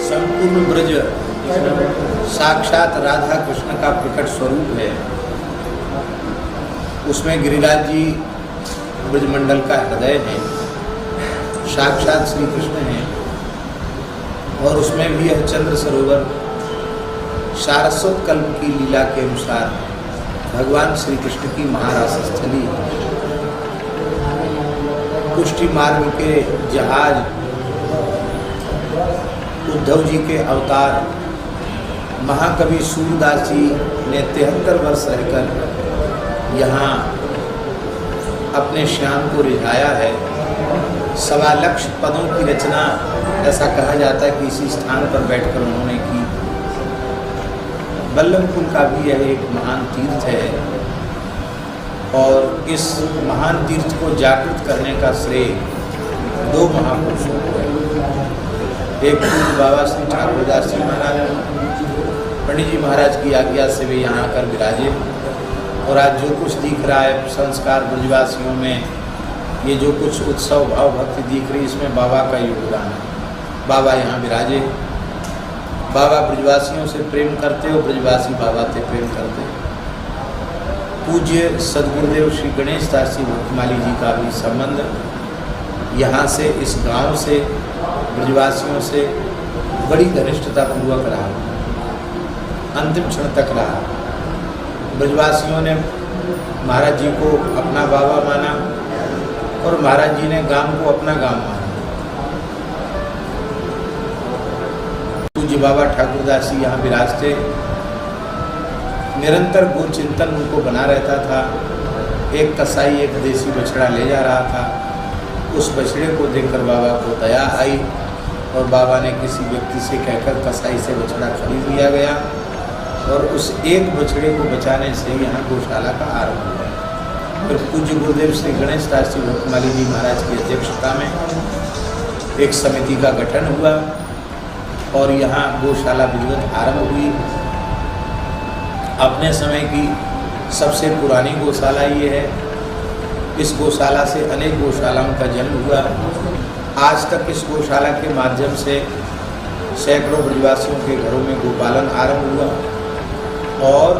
संपूर्ण ब्रज साक्षात राधा कृष्ण का प्रकट स्वरूप है। उसमें गिरिराज जी ब्रजमंडल का हृदय है, साक्षात श्री कृष्ण है। और उसमें भी यह चंद्र सरोवर सारस्वत कल्प की लीला के अनुसार भगवान श्री कृष्ण की महारास स्थली, पुष्टि मार्ग के जहाज, उद्धव जी के अवतार, महाकवि सूरदास जी ने 73 वर्ष रहकर यहाँ अपने श्याम को रिझाया है। 1.25 लाख पदों की रचना, ऐसा कहा जाता है कि इसी स्थान पर बैठकर उन्होंने की। बल्लभकुल का भी यह एक महान तीर्थ है और इस महान तीर्थ को जागृत करने का श्रेय 2 महापुरुषों को है। एक पूज्य बाबा श्री ठाकुरदास जी महाराज, पंडित जी महाराज की आज्ञा से वे यहाँ आकर विराजे। और आज जो कुछ दिख रहा है संस्कार ब्रजवासियों में, ये जो कुछ उत्सव भाव भक्ति दिख रही, इसमें बाबा का योगदान है। बाबा यहाँ विराजे, बाबा ब्रजवासियों से प्रेम करते हो, ब्रजवासी बाबा से प्रेम करते। पूज्य सदगुरुदेव श्री गणेश दास जी भक्तमाली जी का भी संबंध यहाँ से, इस गांव से, ब्रजवासियों से बड़ी घनिष्ठता पूर्वक रहा, अंतिम क्षण तक रहा। ब्रजवासियों ने महाराज जी को अपना बाबा माना और महाराज जी ने गांव को अपना गांव माना। पूज्य बाबा ठाकुरदास जी यहाँ विराजते, निरंतर गो चिंतन उनको बना रहता था। एक कसाई एक देसी बछड़ा ले जा रहा था, उस बछड़े को देखकर बाबा को दया आई और बाबा ने किसी व्यक्ति से कहकर कसाई से बछड़ा खरीद लिया गया और उस एक बछड़े को बचाने से यहाँ गौशाला का आरंभ हुआ। फिर पूज्य गुरुदेव श्री गणेश दास जी भक्तमाली जी महाराज की अध्यक्षता में एक समिति का गठन हुआ और यहाँ गौशाला विधिवत आरंभ हुई। अपने समय की सबसे पुरानी गौशाला ये है। इस गौशाला से अनेक गौशालाओं का जन्म हुआ। आज तक इस गौशाला के माध्यम से सैकड़ों ब्रजवासियों के घरों में गोपालन आरंभ हुआ और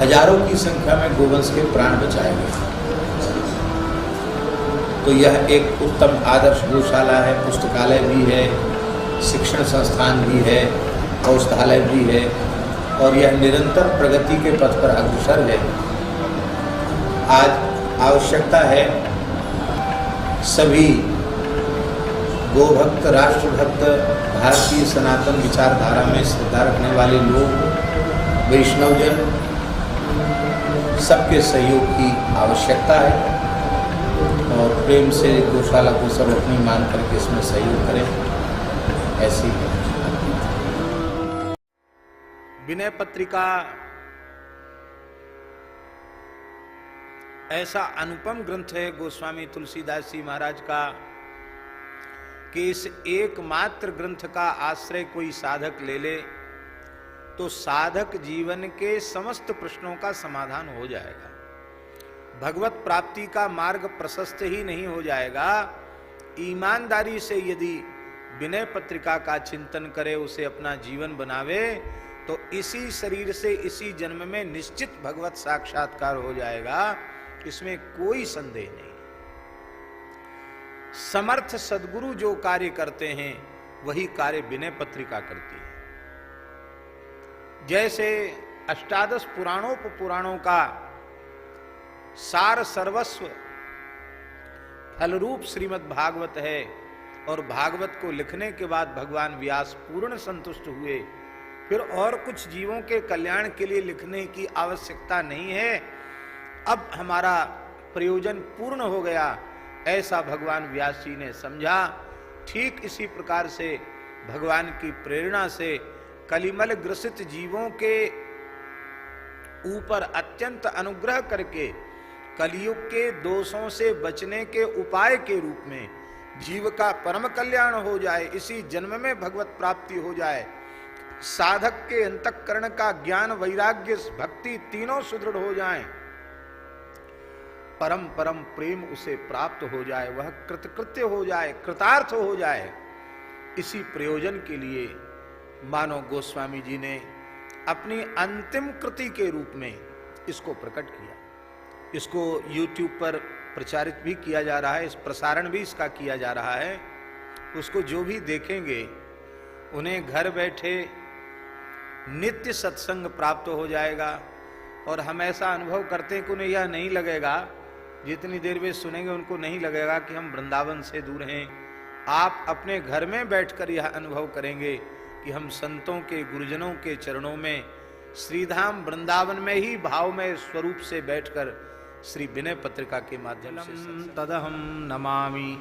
हजारों की संख्या में गोवंश के प्राण बचाए गए। तो यह एक उत्तम आदर्श गौशाला है। पुस्तकालय भी है, शिक्षण संस्थान भी है, औषधालय भी है और यह निरंतर प्रगति के पथ पर अग्रसर है। आज आवश्यकता है सभी गोभक्त, राष्ट्रभक्त, भारतीय सनातन विचारधारा में श्रद्धा रखने वाले लोग, वैष्णवजन, सबके सहयोग की आवश्यकता है और प्रेम से गौशाला को सब अपनी मान करके इसमें सहयोग करें। ऐसी है विनय पत्रिका। ऐसा अनुपम ग्रंथ है गोस्वामी तुलसीदास जी महाराज का कि इस एकमात्र ग्रंथ का आश्रय कोई साधक ले ले तो साधक जीवन के समस्त प्रश्नों का समाधान हो जाएगा। भगवत प्राप्ति का मार्ग प्रशस्त ही नहीं हो जाएगा, ईमानदारी से यदि विनय पत्रिका का चिंतन करे, उसे अपना जीवन बनावे, तो इसी शरीर से इसी जन्म में निश्चित भगवत साक्षात्कार हो जाएगा। इसमें कोई संदेह नहीं। समर्थ सद्गुरु जो कार्य करते हैं वही कार्य विनय पत्रिका करती है। जैसे अष्टादश पुराणों का सार सर्वस्व फलरूप श्रीमद् भागवत है और भागवत को लिखने के बाद भगवान व्यास पूर्ण संतुष्ट हुए। फिर और कुछ जीवों के कल्याण के लिए लिखने की आवश्यकता नहीं है, अब हमारा प्रयोजन पूर्ण हो गया, ऐसा भगवान व्यास जी ने समझा। ठीक इसी प्रकार से भगवान की प्रेरणा से कलिमल ग्रसित जीवों के ऊपर अत्यंत अनुग्रह करके कलियुग के दोषों से बचने के उपाय के रूप में जीव का परम कल्याण हो जाए, इसी जन्म में भगवत प्राप्ति हो जाए, साधक के अंतःकरण का ज्ञान, वैराग्य, भक्ति तीनों सुदृढ़ हो जाएं, परम परम प्रेम उसे प्राप्त हो जाए, वह कृतकृत्य हो जाए, कृतार्थ हो जाए, इसी प्रयोजन के लिए मानव गोस्वामी जी ने अपनी अंतिम कृति के रूप में इसको प्रकट किया। इसको YouTube पर प्रचारित भी किया जा रहा है, इस प्रसारण भी इसका किया जा रहा है। उसको जो भी देखेंगे उन्हें घर बैठे नित्य सत्संग प्राप्त हो जाएगा। और हम ऐसा अनुभव करते हैं कि उन्हें यह नहीं लगेगा, जितनी देर वे सुनेंगे उनको नहीं लगेगा कि हम वृंदावन से दूर हैं। आप अपने घर में बैठकर यह अनुभव करेंगे कि हम संतों के, गुरुजनों के चरणों में श्रीधाम वृंदावन में ही भावमय स्वरूप से बैठकर श्री विनय पत्रिका के माध्यम से तदहम नमामि।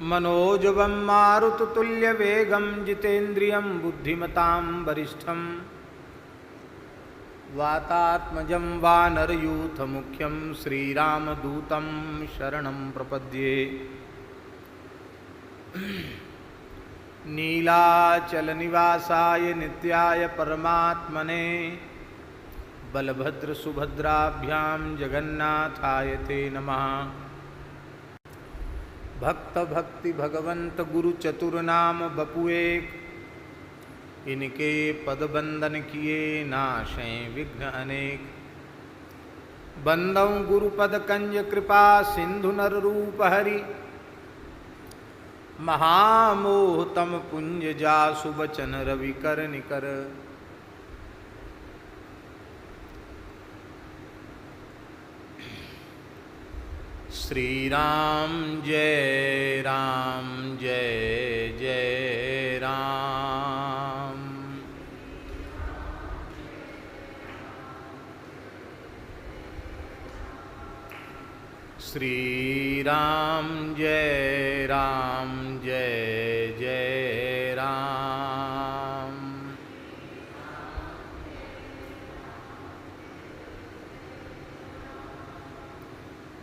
मनोजवं मारुततुल्य वेगं जितेन्द्रियं बुद्धिमतां वरिष्ठं वातात्मजं वानरयूथ मुख्यं श्रीरामदूतं शरणं प्रपद्ये। नीलाचलनिवासाय नित्याय परमात्मने बलभद्र सुभद्राभ्यां जगन्नाथाय ते नमः। भक्त भक्ति भगवंत गुरु चतुर नाम बपुएक, इनके पद बंदन किए नाशें विघ्न अनेक। बंदौ गुरुपद कंज कृपा सिंधु नर रूप हरि, महामोह तम पुंज जासु बचन रवि कर निकर। श्री राम जय जय राम। श्री राम जय जय राम।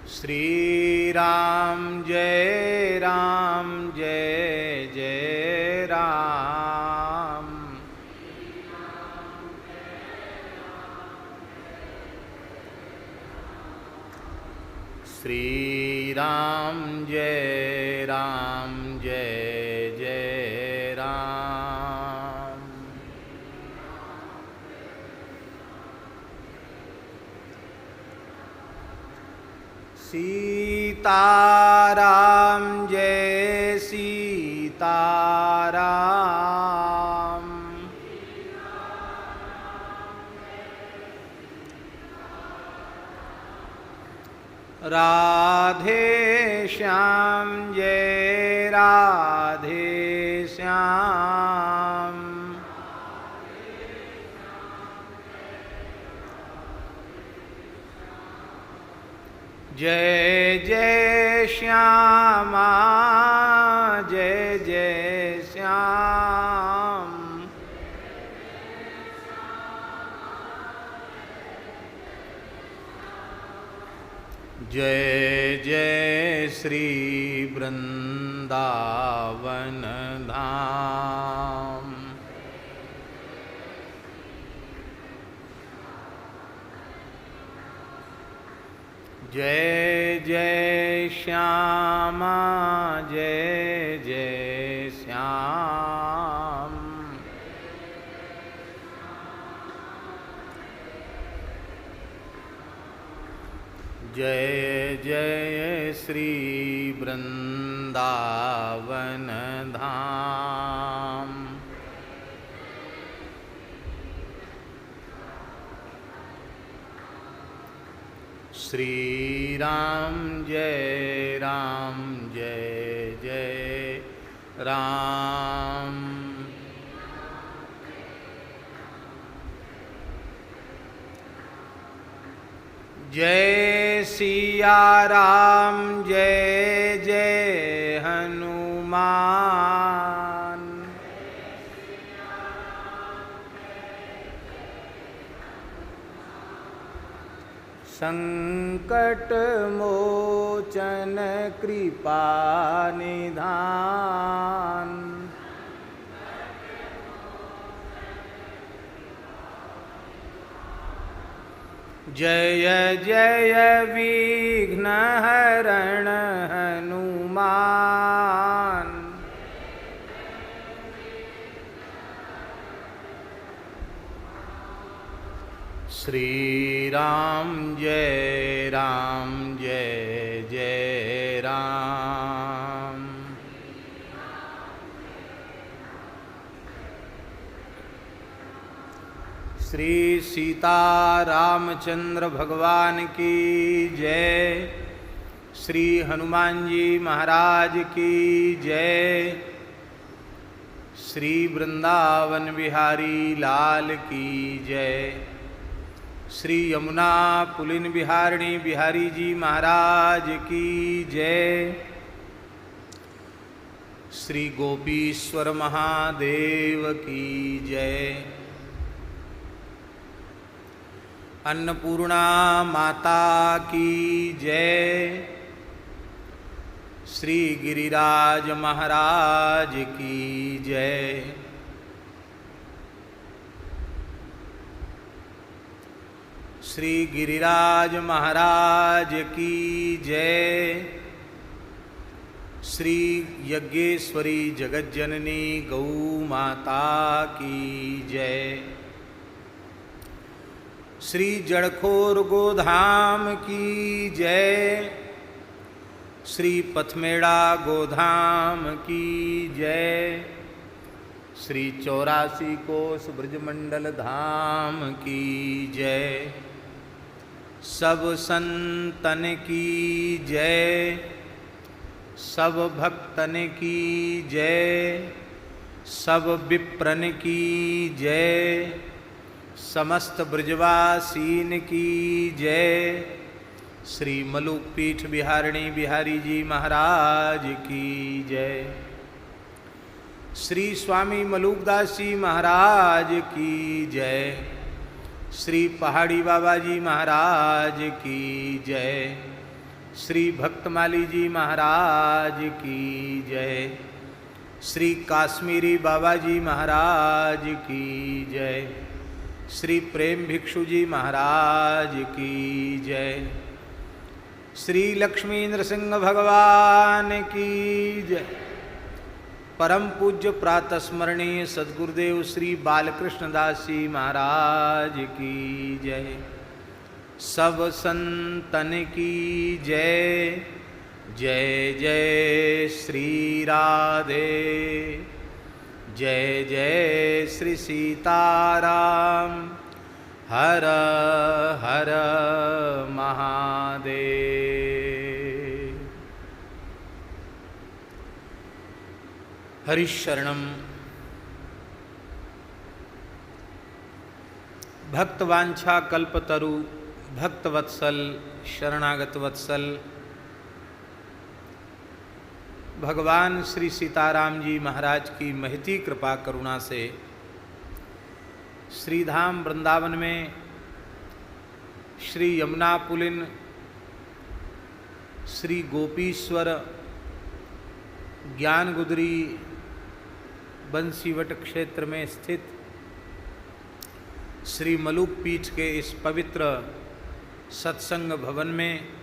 श्री राम जय जय राम। श्री राम जय जय राम। सीताराम जय सीताराम। राधे श्याम जय राधे श्याम। जय जय श्यामा जय श्याम। जय जय श्री वृंदावन धाम। जय जय श्यामा जय श्याम। जय जय श्री वृंदावन धाम। श्री राम जय जय राम। जय सिया राम जय जय हनुमान। संकट मोचन कृपा निधान। जय जय विघ्नहरण हनुमान। श्री राम जय जय राम। श्री सीता रामचंद्र भगवान की जय। श्री हनुमान जी महाराज की जय। श्री वृंदावन बिहारी लाल की जय। श्री यमुना पुलिन बिहारिणी बिहारी जी महाराज की जय। श्री गोपीश्वर महादेव की जय। अन्नपूर्णा माता की जय। श्री गिरिराज महाराज की जय। श्री गिरिराज महाराज की जय। श्री यज्ञेश्वरी जगज्जननी गौ माता की जय। श्री जड़खोर गोधाम की जय। श्री पथमेड़ा गोधाम की जय। श्री 84 कोस ब्रजमंडल धाम की जय। सब संतन की जय। सब भक्तन की जय। सब विप्रन की जय। समस्त ब्रजवासीन की जय। श्री मलुक पीठ बिहारिणी बिहारी जी महाराज की जय। श्री स्वामी मलुकदास जी महाराज की जय। श्री पहाड़ी बाबा जी महाराज की जय। श्री भक्तमाली जी महाराज की जय। श्री काश्मीरी बाबा जी महाराज की जय। श्री प्रेम भिक्षु जी महाराज की जय। श्री लक्ष्मी नृसिंह भगवान की जय। परम पूज्य प्रातः स्मरणीय सद्गुरुदेव श्री बालकृष्ण दास जी महाराज की जय। सब संतन की जय। जय जय श्री राधे। जय जय श्री सीताराम। हर हर महादेव। हरिशरणम। भक्तवांछा कल्पतरु भक्तवत्सल शरणागत वत्सल भगवान श्री सीताराम जी महाराज की महती कृपा करुणा से श्रीधाम वृंदावन में श्री यमुना पुलिन श्री गोपीश्वर ज्ञानगुदरी बंसीवट क्षेत्र में स्थित श्री मलुक पीठ के इस पवित्र सत्संग भवन में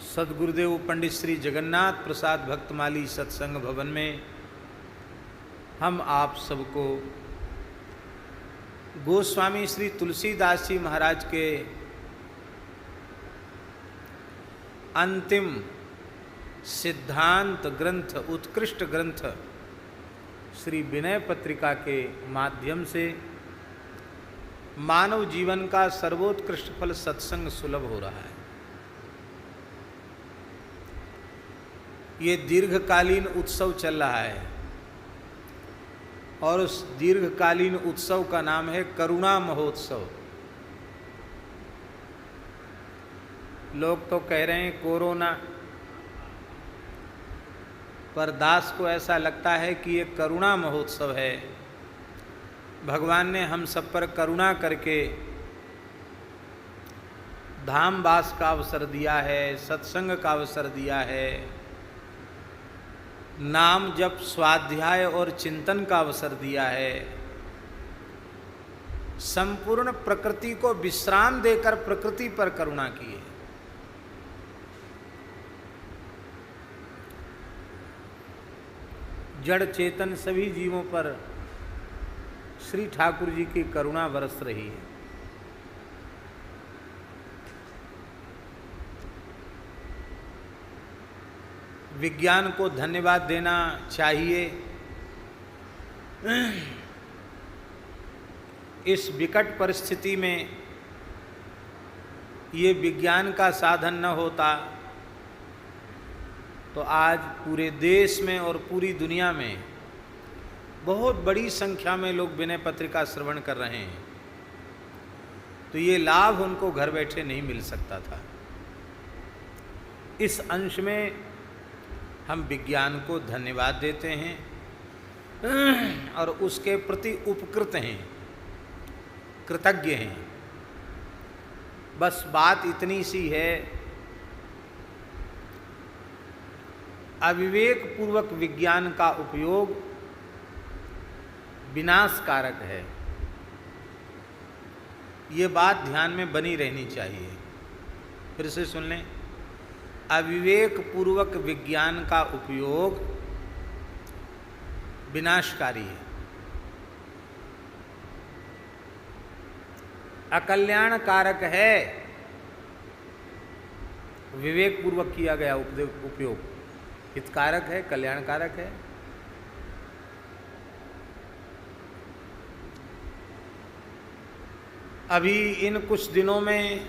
सद्गुरुदेव पंडित श्री जगन्नाथ प्रसाद भक्तमाली सत्संग भवन में हम आप सबको गोस्वामी श्री तुलसीदास जी महाराज के अंतिम सिद्धांत ग्रंथ उत्कृष्ट ग्रंथ श्री विनय पत्रिका के माध्यम से मानव जीवन का सर्वोत्कृष्ट फल सत्संग सुलभ हो रहा है। ये दीर्घकालीन उत्सव चल रहा है और उस दीर्घकालीन उत्सव का नाम है करुणा महोत्सव। लोग तो कह रहे हैं कोरोना, पर दास को ऐसा लगता है कि ये करुणा महोत्सव है। भगवान ने हम सब पर करुणा करके धामवास का अवसर दिया है, सत्संग का अवसर दिया है, नाम जप स्वाध्याय और चिंतन का अवसर दिया है। संपूर्ण प्रकृति को विश्राम देकर प्रकृति पर करुणा की है। जड़ चेतन सभी जीवों पर श्री ठाकुर जी की करुणा बरस रही है। विज्ञान को धन्यवाद देना चाहिए। इस विकट परिस्थिति में ये विज्ञान का साधन न होता तो आज पूरे देश में और पूरी दुनिया में बहुत बड़ी संख्या में लोग विनय पत्रिका श्रवण कर रहे हैं, तो ये लाभ उनको घर बैठे नहीं मिल सकता था। इस अंश में हम विज्ञान को धन्यवाद देते हैं और उसके प्रति उपकृत हैं, कृतज्ञ हैं। बस बात इतनी सी है, अविवेक पूर्वक विज्ञान का उपयोग विनाशकारक है। ये बात ध्यान में बनी रहनी चाहिए। फिर से सुन लें, अविवेक पूर्वक विज्ञान का उपयोग विनाशकारी है, अकल्याणकारक है। विवेक पूर्वक किया गया उपयोग हितकारक है, कल्याणकारक है। अभी इन कुछ दिनों में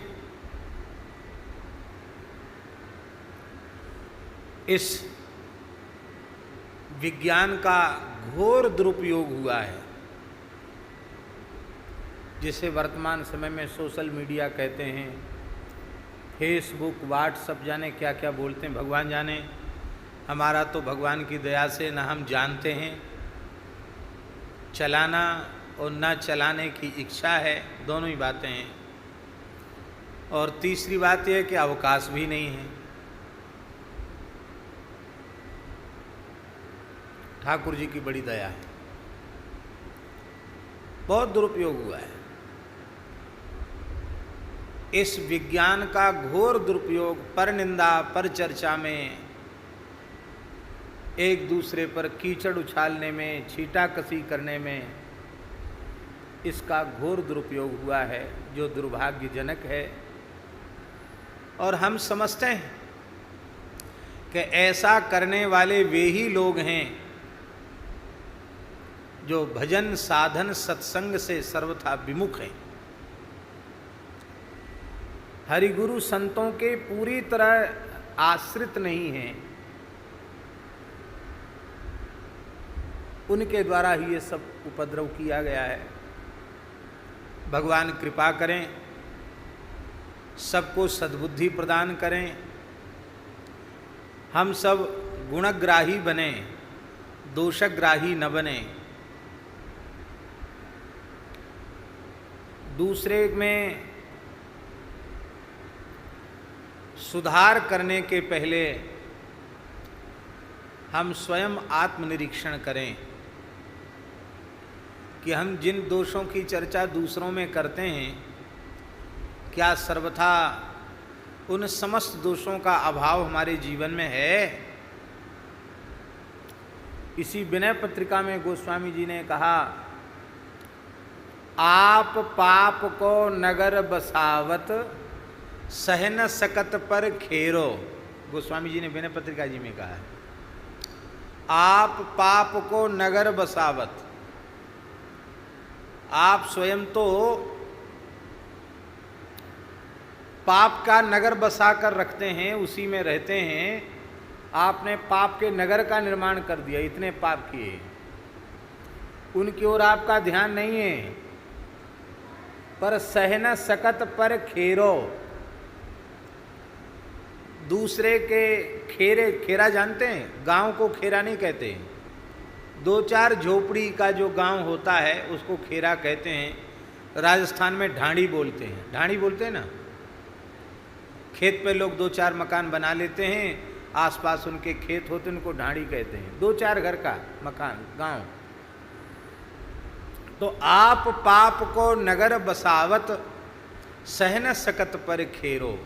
इस विज्ञान का घोर दुरुपयोग हुआ है, जिसे वर्तमान समय में सोशल मीडिया कहते हैं। फेसबुक, व्हाट्सएप, जाने क्या क्या बोलते हैं, भगवान जाने। हमारा तो भगवान की दया से न हम जानते हैं चलाना और न चलाने की इच्छा है, दोनों ही बातें हैं। और तीसरी बात यह है कि अवकाश भी नहीं है। ठाकुर जी की बड़ी दया है, बहुत दुरुपयोग हुआ है। इस विज्ञान का घोर दुरुपयोग पर निंदा, पर चर्चा में, एक दूसरे पर कीचड़ उछालने में, छींटाकशी करने में, इसका घोर दुरुपयोग हुआ है, जो दुर्भाग्यजनक है। और हम समझते हैं कि ऐसा करने वाले वे ही लोग हैं जो भजन साधन सत्संग से सर्वथा विमुख हैं। हरिगुरु संतों के पूरी तरह आश्रित नहीं हैं, उनके द्वारा ही ये सब उपद्रव किया गया है। भगवान कृपा करें, सबको सद्बुद्धि प्रदान करें, हम सब गुणग्राही बने, दोषग्राही न बने। दूसरे में सुधार करने के पहले हम स्वयं आत्मनिरीक्षण करें कि हम जिन दोषों की चर्चा दूसरों में करते हैं, क्या सर्वथा उन समस्त दोषों का अभाव हमारे जीवन में है। इसी विनय पत्रिका में गोस्वामी जी ने कहा, आप पाप को नगर बसावत, सहन सकत पर खेरो। गोस्वामी जी ने विनय पत्रिका जी में कहा है, आप पाप को नगर बसावत। आप स्वयं तो पाप का नगर बसा कर रखते हैं, उसी में रहते हैं। आपने पाप के नगर का निर्माण कर दिया, इतने पाप किए, उनकी ओर आपका ध्यान नहीं है। पर सहन सकत पर खेरो, दूसरे के खेरे, खेरा जानते हैं, गांव को खेरा नहीं कहते हैं। दो चार झोपड़ी का जो गांव होता है उसको खेरा कहते हैं। राजस्थान में ढांडी बोलते हैं, ढांडी बोलते हैं ना। खेत पे लोग दो चार मकान बना लेते हैं, आसपास उनके खेत होते हैं, उनको ढांडी कहते हैं। दो चार घर का मकान, गांव। तो आप पाप को नगर बसावत, सहन सकत पर खेरो।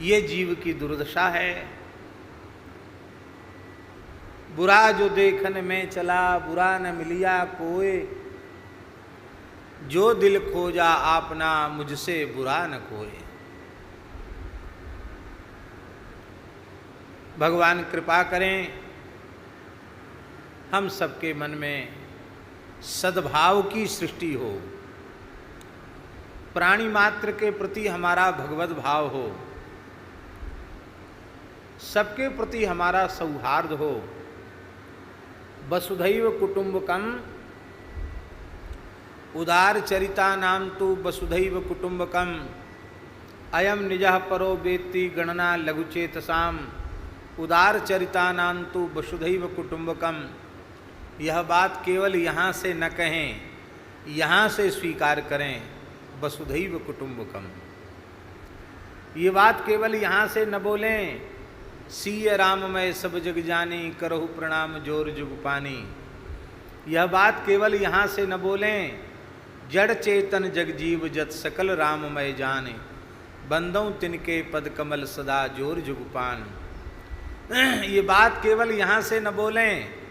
ये जीव की दुर्दशा है। बुरा जो देखन में चला, बुरा न मिलिया कोय, जो दिल खोजा आपना, मुझसे बुरा न कोय। भगवान कृपा करें, हम सबके मन में सद्भाव की सृष्टि हो, प्राणी मात्र के प्रति हमारा भगवत भाव हो, सबके प्रति हमारा सौहार्द हो। वसुधैव कुटुंबकम, उदार चरिता नाम तो वसुधैव कुटुंबकम, अयम निजः परो वेत्ति गणना लघुचेतसाम, उदार चरिता नाम तो वसुधैव कुटुंबकम। यह बात केवल यहाँ से न कहें, यहाँ से स्वीकार करें, वसुधैव कुटुंबकम। ये बात केवल यहाँ से न बोलें, सीय राममय सब जग जानी, करहु प्रणाम जोर जुग पानी। यह बात केवल यहाँ से न बोलें, जड़ चेतन जग जीव जत सकल राममय जाने, बंदों तिनके पद कमल सदा जोर जुग पान। ये बात केवल यहाँ से न बोलें,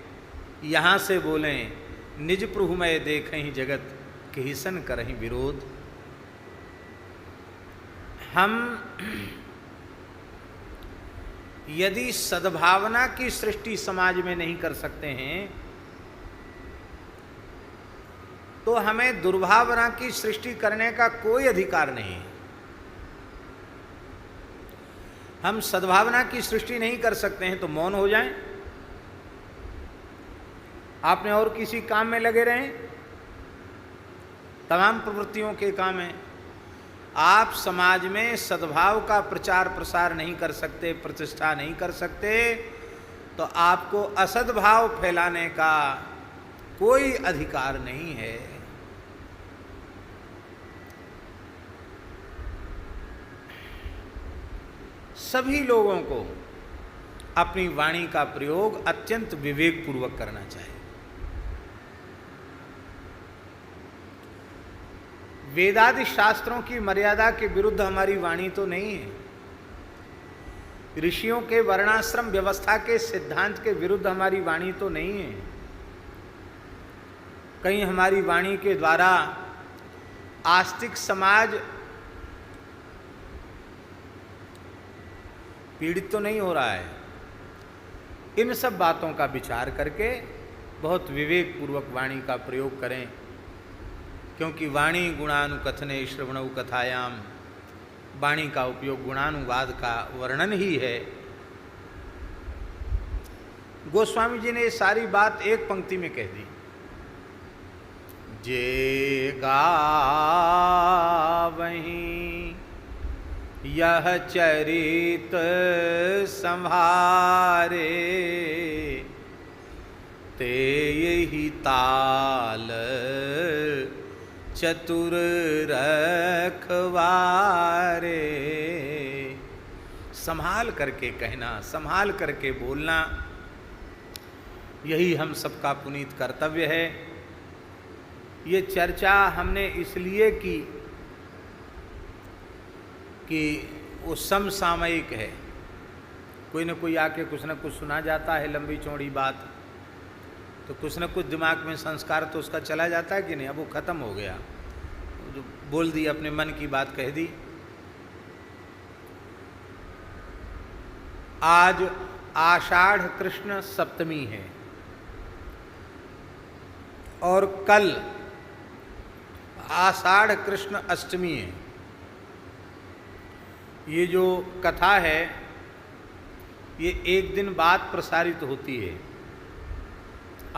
यहाँ से बोलें, निज प्रभुमय देखहीं जगत, किहिसन करहीं विरोध। हम यदि सद्भावना की सृष्टि समाज में नहीं कर सकते हैं, तो हमें दुर्भावना की सृष्टि करने का कोई अधिकार नहीं है। हम सद्भावना की सृष्टि नहीं कर सकते हैं तो मौन हो जाएं, आपने और किसी काम में लगे रहें, तमाम प्रवृत्तियों के काम में। आप समाज में सद्भाव का प्रचार प्रसार नहीं कर सकते, प्रतिष्ठा नहीं कर सकते, तो आपको असद्भाव फैलाने का कोई अधिकार नहीं है। सभी लोगों को अपनी वाणी का प्रयोग अत्यंत विवेकपूर्वक करना चाहिए। वेदादि शास्त्रों की मर्यादा के विरुद्ध हमारी वाणी तो नहीं है, ऋषियों के वर्णाश्रम व्यवस्था के सिद्धांत के विरुद्ध हमारी वाणी तो नहीं है। कहीं हमारी वाणी के द्वारा आस्तिक समाज पीड़ित तो नहीं हो रहा है। इन सब बातों का विचार करके बहुत विवेकपूर्वक वाणी का प्रयोग करें, क्योंकि वाणी गुणानुकथने श्रवणौ कथायाम, वाणी का उपयोग गुणानुवाद का वर्णन ही है। गोस्वामी जी ने ये सारी बात एक पंक्ति में कह दी, जे गावहीं यह चरित संभारे, ते यही ताल चतुर रखवारे। संभाल करके कहना, संभाल करके बोलना, यही हम सबका पुनीत कर्तव्य है। ये चर्चा हमने इसलिए की कि वो समसामयिक है, कोई न कोई आके कुछ न कुछ सुना जाता है, लंबी चौड़ी बात, तो कुछ न कुछ दिमाग में संस्कार तो उसका चला जाता है कि नहीं। अब वो ख़त्म हो गया, जो बोल दी, अपने मन की बात कह दी। आज आषाढ़ कृष्ण सप्तमी है और कल आषाढ़ कृष्ण अष्टमी है। ये जो कथा है ये एक दिन बाद प्रसारित होती है।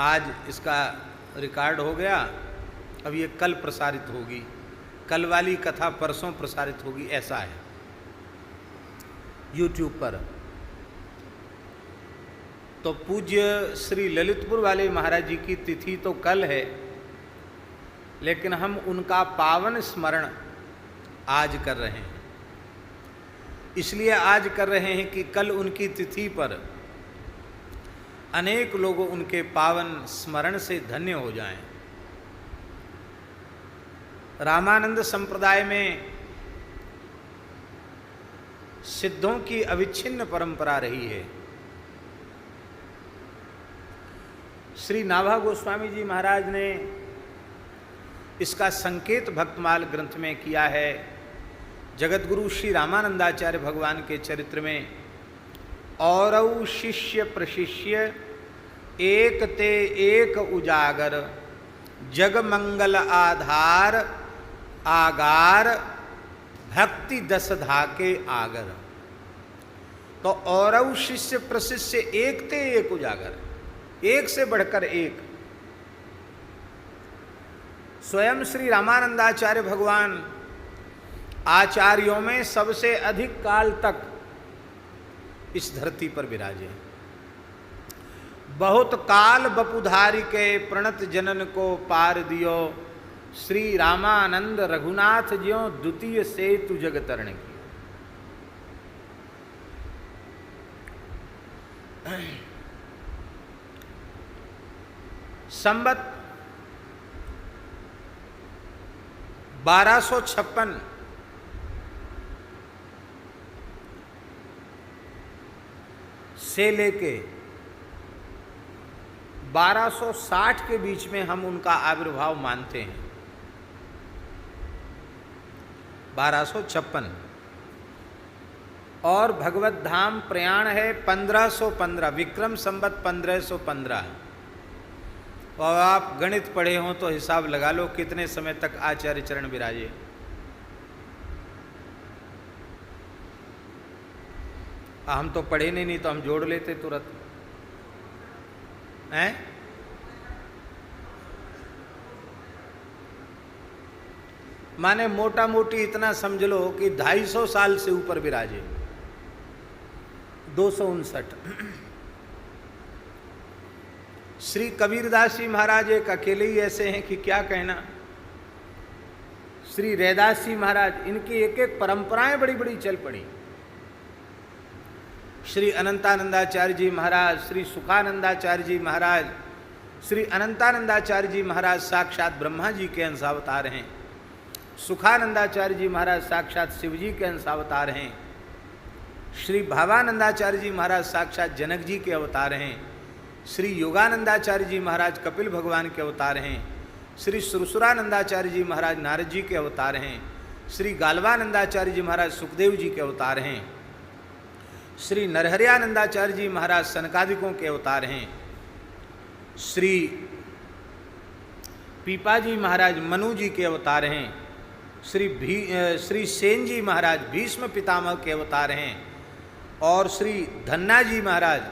आज इसका रिकॉर्ड हो गया, अब ये कल प्रसारित होगी, कल वाली कथा परसों प्रसारित होगी, ऐसा है YouTube पर। तो पूज्य श्री ललितपुर वाले महाराज जी की तिथि तो कल है, लेकिन हम उनका पावन स्मरण आज कर रहे हैं। इसलिए आज कर रहे हैं कि कल उनकी तिथि पर अनेक लोग उनके पावन स्मरण से धन्य हो जाएं। रामानंद संप्रदाय में सिद्धों की अविच्छिन्न परंपरा रही है। श्री नाभा गोस्वामी जी महाराज ने इसका संकेत भक्तमाल ग्रंथ में किया है। जगतगुरु श्री रामानंदाचार्य भगवान के चरित्र में औरौ शिष्य प्रशिष्य एक ते एक उजागर जग मंगल आधार आगार भक्ति दस धाके आगर। तो औरौ शिष्य प्रशिष्य एक ते एक उजागर, एक से बढ़कर एक। स्वयं श्री रामानंदाचार्य भगवान आचार्यों में सबसे अधिक काल तक इस धरती पर विराजे। बहुत काल बपुधारी के प्रणत जनन को पार दियो, श्री रामानंद रघुनाथ ज्यों द्वितीय सेतु जग तरण की। संवत 1256 से लेके 1260 के बीच में हम उनका आविर्भाव मानते हैं। 1256 और भगवत धाम प्रयाण है 1515, विक्रम संवत 1515। और आप गणित पढ़े हों तो हिसाब लगा लो कितने समय तक आचार्य चरण विराजे। हम तो पढ़े नहीं तो हम जोड़ लेते तुरंत हैं। माने मोटा मोटी इतना समझ लो कि 250 साल से ऊपर विराजे। 259। श्री कबीरदास जी महाराज एक अकेले ही ऐसे हैं कि क्या कहना। श्री रैदास जी महाराज, इनकी एक एक परंपराएं बड़ी बड़ी चल पड़ी। श्री अनंतानंदाचार्य जी महाराज, श्री सुखानंदाचार्य जी महाराज, श्री अनंतानंदाचार्य जी महाराज साक्षात ब्रह्मा जी के अंशावतार हैं। सुखानंदाचार्य जी महाराज साक्षात शिव जी के अंशावतार हैं। श्री भावानंदाचार्य जी महाराज साक्षात जनक जी के अवतार हैं। श्री योगानंदाचार्य जी महाराज कपिल भगवान के अवतार हैं। श्री सुरसुरानंदाचार्य जी महाराज नारद जी के अवतार हैं। श्री गालवानंदाचार्य जी महाराज सुखदेव जी के अवतार हैं। श्री नरहरियानंदाचार्य जी महाराज सनकादिकों के अवतार हैं। श्री पीपा जी महाराज मनु जी के अवतार हैं। श्री सेन जी महाराज भीष्म पितामह के अवतार हैं। और श्री धन्ना जी महाराज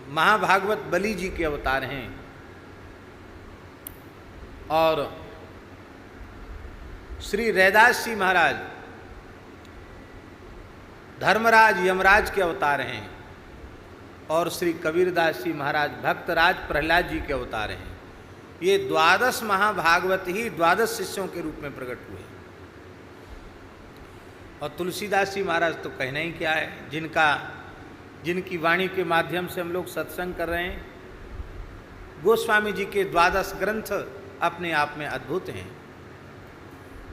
महाभागवत बलि जी के अवतार हैं। और श्री रैदास जी महाराज धर्मराज यमराज के अवतार हैं। और श्री कबीरदास जी महाराज भक्तराज प्रहलाद जी के अवतार हैं। ये 12 महाभागवत ही 12 शिष्यों के रूप में प्रकट हुए। और तुलसीदास जी महाराज तो कहना ही क्या है, जिनकी वाणी के माध्यम से हम लोग सत्संग कर रहे हैं। गोस्वामी जी के 12 ग्रंथ अपने आप में अद्भुत हैं।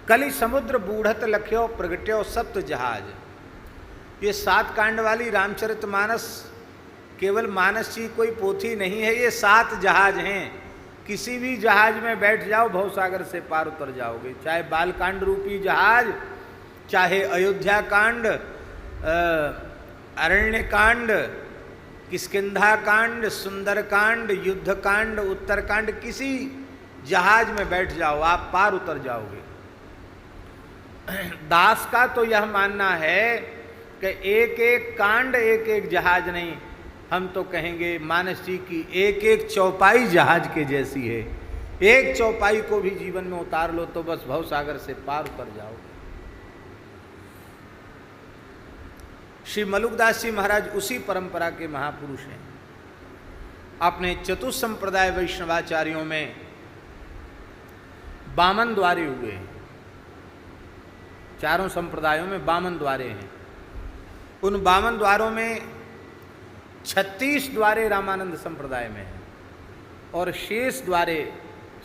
कलि समुद्र बूढ़त लख्यो प्रगट्यो सप्त जहाज। ये 7 कांड वाली रामचरितमानस केवल मानस जी कोई पोथी नहीं है, ये 7 जहाज हैं। किसी भी जहाज में बैठ जाओ भवसागर से पार उतर जाओगे। चाहे बालकांड रूपी जहाज, चाहे अयोध्या कांड, अरण्य कांड, किष्किंधा कांड, सुंदर कांड, युद्ध कांड, उत्तरकांड, किसी जहाज में बैठ जाओ आप पार उतर जाओगे। दास का तो यह मानना है कि एक एक कांड एक एक जहाज नहीं, हम तो कहेंगे मानस जी की एक एक चौपाई जहाज के जैसी है। एक चौपाई को भी जीवन में उतार लो तो बस भवसागर से पार उतर जाओगे। श्री मलुकदास जी महाराज उसी परंपरा के महापुरुष हैं। अपने चतुसंप्रदाय वैष्णवाचार्यों में 52 द्वारे हुए हैं। चारों संप्रदायों में 52 द्वारे हैं। उन 52 द्वारों में 36 द्वारे रामानंद संप्रदाय में हैं और शेष द्वारे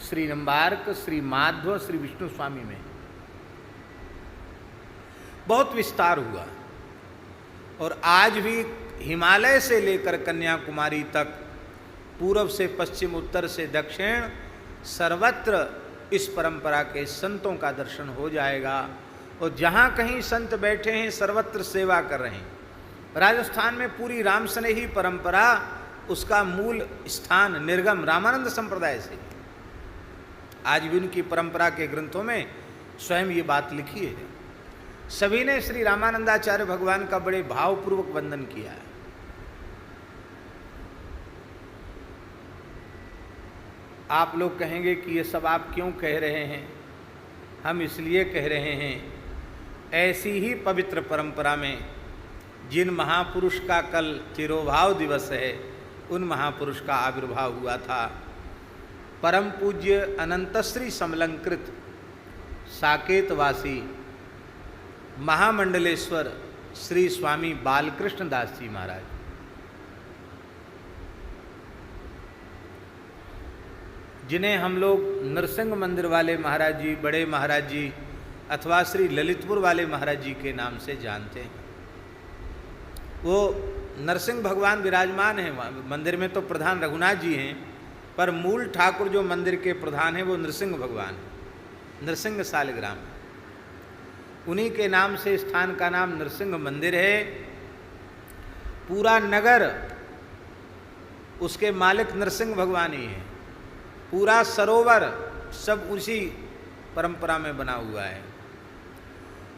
श्री निम्बार्क, श्री माध्व, श्री विष्णु स्वामी में। बहुत विस्तार हुआ और आज भी हिमालय से लेकर कन्याकुमारी तक, पूर्व से पश्चिम, उत्तर से दक्षिण, सर्वत्र इस परंपरा के संतों का दर्शन हो जाएगा। और जहाँ कहीं संत बैठे हैं सर्वत्र सेवा कर रहे हैं। राजस्थान में पूरी राम स्नेही परंपरा, उसका मूल स्थान निर्गम रामानंद संप्रदाय से। आज भी उनकी परंपरा के ग्रंथों में स्वयं ये बात लिखी है। सभी ने श्री रामानंदाचार्य भगवान का बड़े भावपूर्वक वंदन किया है। आप लोग कहेंगे कि ये सब आप क्यों कह रहे हैं? हम इसलिए कह रहे हैं, ऐसी ही पवित्र परंपरा में जिन महापुरुष का कल तिरोभाव दिवस है, उन महापुरुष का आविर्भाव हुआ था। परम पूज्य अनंतश्री समलंकृत साकेतवासी महामंडलेश्वर श्री स्वामी बालकृष्ण दास जी महाराज, जिन्हें हम लोग नरसिंह मंदिर वाले महाराज जी, बड़े महाराज जी अथवा श्री ललितपुर वाले महाराज जी के नाम से जानते हैं। वो नरसिंह भगवान विराजमान हैं मंदिर में, तो प्रधान रघुनाथ जी हैं, पर मूल ठाकुर जो मंदिर के प्रधान हैं वो नरसिंह भगवान, नरसिंह सालिग्राम, उन्हीं के नाम से स्थान का नाम नरसिंह मंदिर है। पूरा नगर उसके मालिक नरसिंह भगवान ही है। पूरा सरोवर सब उसी परंपरा में बना हुआ है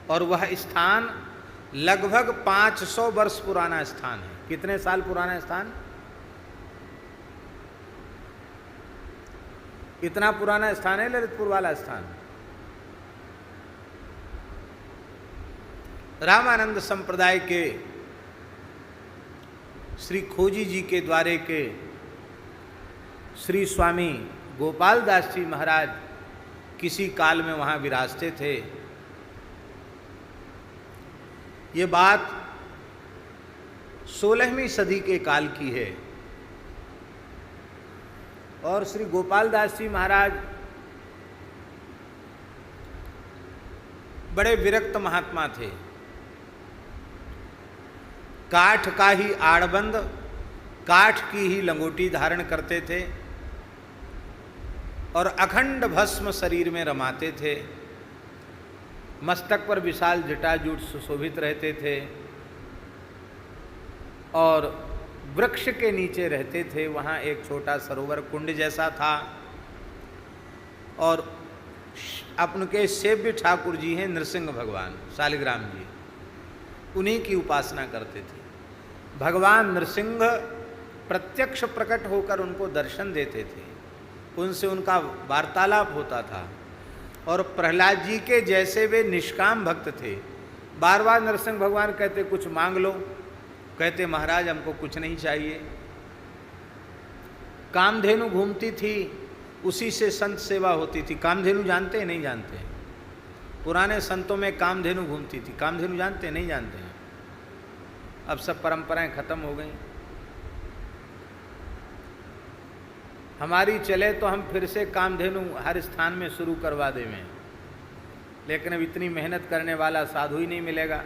और वह स्थान लगभग 500 वर्ष पुराना स्थान है। कितने साल पुराना स्थान? इतना पुराना स्थान है ललितपुर वाला स्थान। रामानंद संप्रदाय के श्री खोजी जी के द्वारे के श्री स्वामी गोपाल दास जी महाराज किसी काल में वहाँ विराजते थे। ये बात 16वीं सदी के काल की है और श्री गोपाल दास जी महाराज बड़े विरक्त महात्मा थे। काठ का ही आड़बंद, काठ की ही लंगोटी धारण करते थे और अखंड भस्म शरीर में रमाते थे। मस्तक पर विशाल जटाजूट सुशोभित रहते थे और वृक्ष के नीचे रहते थे। वहाँ एक छोटा सरोवर कुंड जैसा था और अपने सेव्य ठाकुर जी हैं नरसिंह भगवान सालिग्राम जी, उन्हीं की उपासना करते थे। भगवान नरसिंह प्रत्यक्ष प्रकट होकर उनको दर्शन देते थे, उनसे उनका वार्तालाप होता था और प्रहलाद जी के जैसे वे निष्काम भक्त थे। बार बार नरसिंह भगवान कहते कुछ मांग लो, कहते महाराज हमको कुछ नहीं चाहिए। कामधेनु घूमती थी, उसी से संत सेवा होती थी। कामधेनु जानते हैं? नहीं जानते हैं? पुराने संतों में कामधेनु घूमती थी। कामधेनु जानते हैं? नहीं जानते हैं? अब सब परंपराएं खत्म हो गई। हमारी चले तो हम फिर से कामधेनु हर स्थान में शुरू करवा दें, लेकिन अब इतनी मेहनत करने वाला साधु ही नहीं मिलेगा।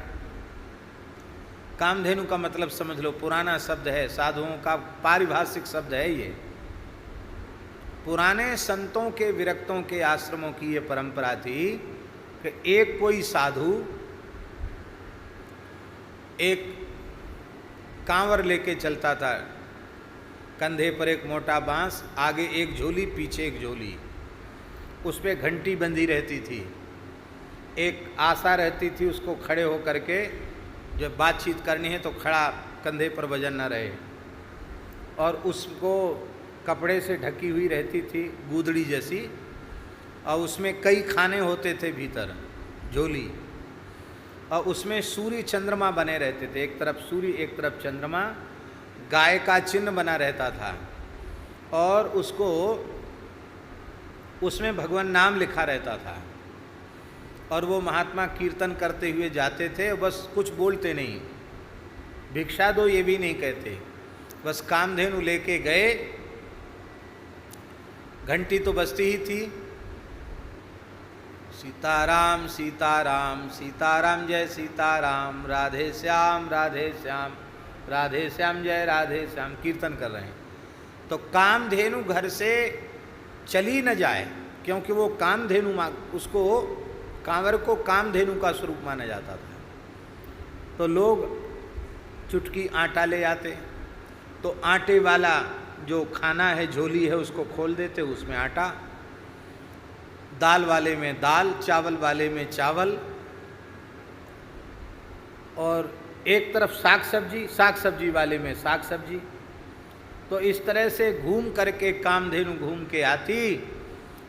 कामधेनु का मतलब समझ लो, पुराना शब्द है, साधुओं का पारिभाषिक शब्द है ये। पुराने संतों के, विरक्तों के आश्रमों की ये परंपरा थी कि एक कोई साधु एक कांवर लेके चलता था, कंधे पर एक मोटा बांस, आगे एक झोली, पीछे एक झोली, उस पर घंटी बंधी रहती थी। एक आशा रहती थी उसको खड़े हो करके, जब बातचीत करनी है तो खड़ा, कंधे पर वजन न रहे, और उसको कपड़े से ढकी हुई रहती थी, गूदड़ी जैसी, और उसमें कई खाने होते थे भीतर झोली, और उसमें सूर्य चंद्रमा बने रहते थे। एक तरफ सूर्य, एक तरफ चंद्रमा, गाय का चिन्ह बना रहता था और उसको उसमें भगवान नाम लिखा रहता था। और वो महात्मा कीर्तन करते हुए जाते थे, बस कुछ बोलते नहीं, भिक्षा दो ये भी नहीं कहते, बस कामधेनु लेके गए, घंटी तो बजती ही थी, सीताराम सीताराम सीताराम जय सीताराम, राधे श्याम राधे श्याम राधे श्याम जय राधे श्याम, कीर्तन कर रहे हैं। तो कामधेनु घर से चली न जाए, क्योंकि वो कामधेनु उसको कांवर को कामधेनु का स्वरूप माना जाता था। तो लोग चुटकी आटा ले आते, तो आटे वाला जो खाना है, झोली है, उसको खोल देते, उसमें आटा, दाल वाले में दाल, चावल वाले में चावल, और एक तरफ साग सब्जी वाले में साग सब्जी। तो इस तरह से घूम करके कामधेनु घूम के आती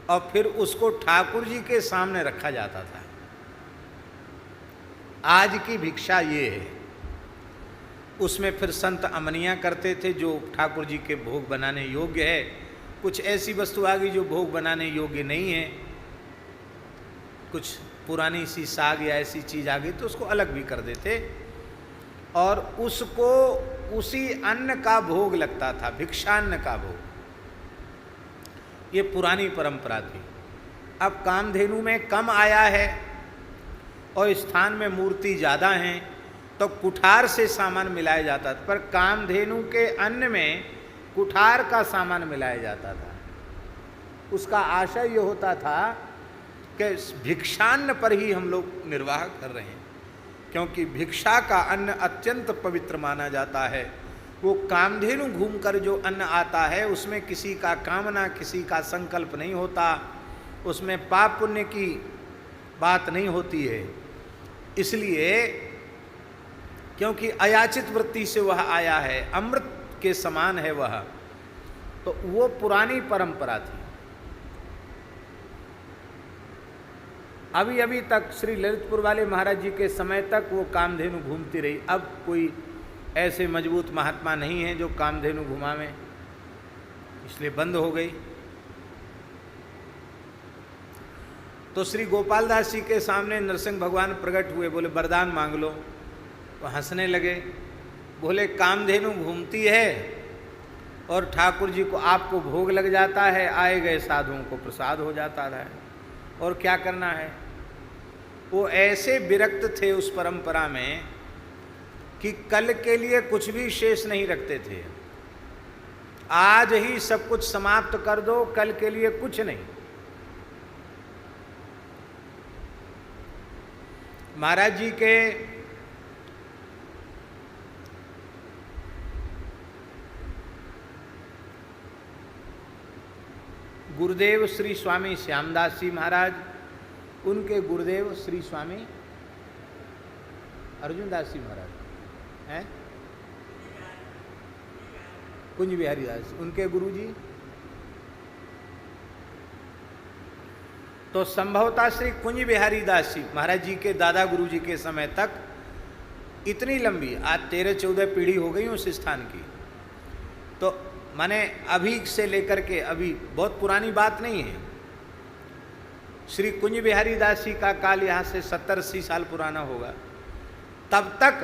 और फिर उसको ठाकुर जी के सामने रखा जाता था। आज की भिक्षा ये है। उसमें फिर संत अमनियाँ करते थे जो ठाकुर जी के भोग बनाने योग्य है। कुछ ऐसी वस्तु आ गई जो भोग बनाने योग्य नहीं है, कुछ पुरानी सी साग या ऐसी चीज़ आ गई तो उसको अलग भी कर देते, और उसको उसी अन्न का भोग लगता था, भिक्षान्न का भोग। ये पुरानी परंपरा थी। अब कामधेनु में कम आया है और स्थान में मूर्ति ज़्यादा हैं, तो कुठार से सामान मिलाया जाता था, पर कामधेनु के अन्न में कुठार का सामान मिलाया जाता था। उसका आशय ये होता था कि भिक्षान्न पर ही हम लोग निर्वाह कर रहे हैं, क्योंकि भिक्षा का अन्न अत्यंत पवित्र माना जाता है। वो कामधेनु घूमकर जो अन्न आता है उसमें किसी का कामना, किसी का संकल्प नहीं होता, उसमें पाप पुण्य की बात नहीं होती है। इसलिए क्योंकि अयाचित वृत्ति से वह आया है, अमृत के समान है वह, तो वो पुरानी परंपरा थी। अभी अभी तक श्री ललितपुर वाले महाराज जी के समय तक वो कामधेनु घूमती रही। अब कोई ऐसे मजबूत महात्मा नहीं है जो कामधेनु घुमावें, इसलिए बंद हो गई। तो श्री गोपाल दास जी के सामने नरसिंह भगवान प्रकट हुए, बोले वरदान मांग लो। तो हंसने लगे, बोले कामधेनु घूमती है और ठाकुर जी को आपको भोग लग जाता है, आए गए साधुओं को प्रसाद हो जाता है, और क्या करना है। वो ऐसे विरक्त थे उस परंपरा में कि कल के लिए कुछ भी शेष नहीं रखते थे। आज ही सब कुछ समाप्त कर दो, कल के लिए कुछ नहीं। महाराज जी के गुरुदेव श्री स्वामी श्यामदास जी महाराज, उनके गुरुदेव श्री स्वामी अर्जुन दास जी महाराज हैं, कुंज बिहारी दास, उनके गुरुजी। तो संभवतः श्री कुंज बिहारी दास जी महाराज जी के दादा गुरु जी के समय तक इतनी लंबी, आज 13-14 पीढ़ी हो गई उस स्थान की। तो माने अभी से लेकर के अभी, बहुत पुरानी बात नहीं है। श्री कुंज बिहारी दास जी का काल यहाँ से 70-80 साल पुराना होगा। तब तक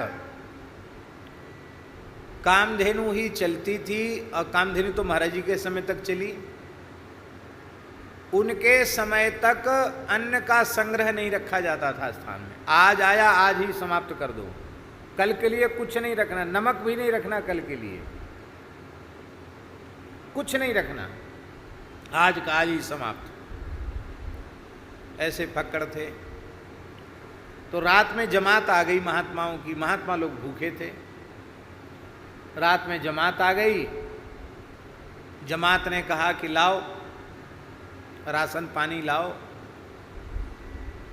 कामधेनु ही चलती थी, और कामधेनु तो महाराज जी के समय तक चली। उनके समय तक अन्न का संग्रह नहीं रखा जाता था स्थान में। आज आया, आज ही समाप्त कर दो, कल के लिए कुछ नहीं रखना, नमक भी नहीं रखना कल के लिए, कुछ नहीं रखना, आज का आज ही समाप्त। ऐसे फक्कड़ थे। तो रात में जमात आ गई महात्माओं की, महात्मा लोग भूखे थे। रात में जमात आ गई, जमात ने कहा कि लाओ राशन पानी लाओ।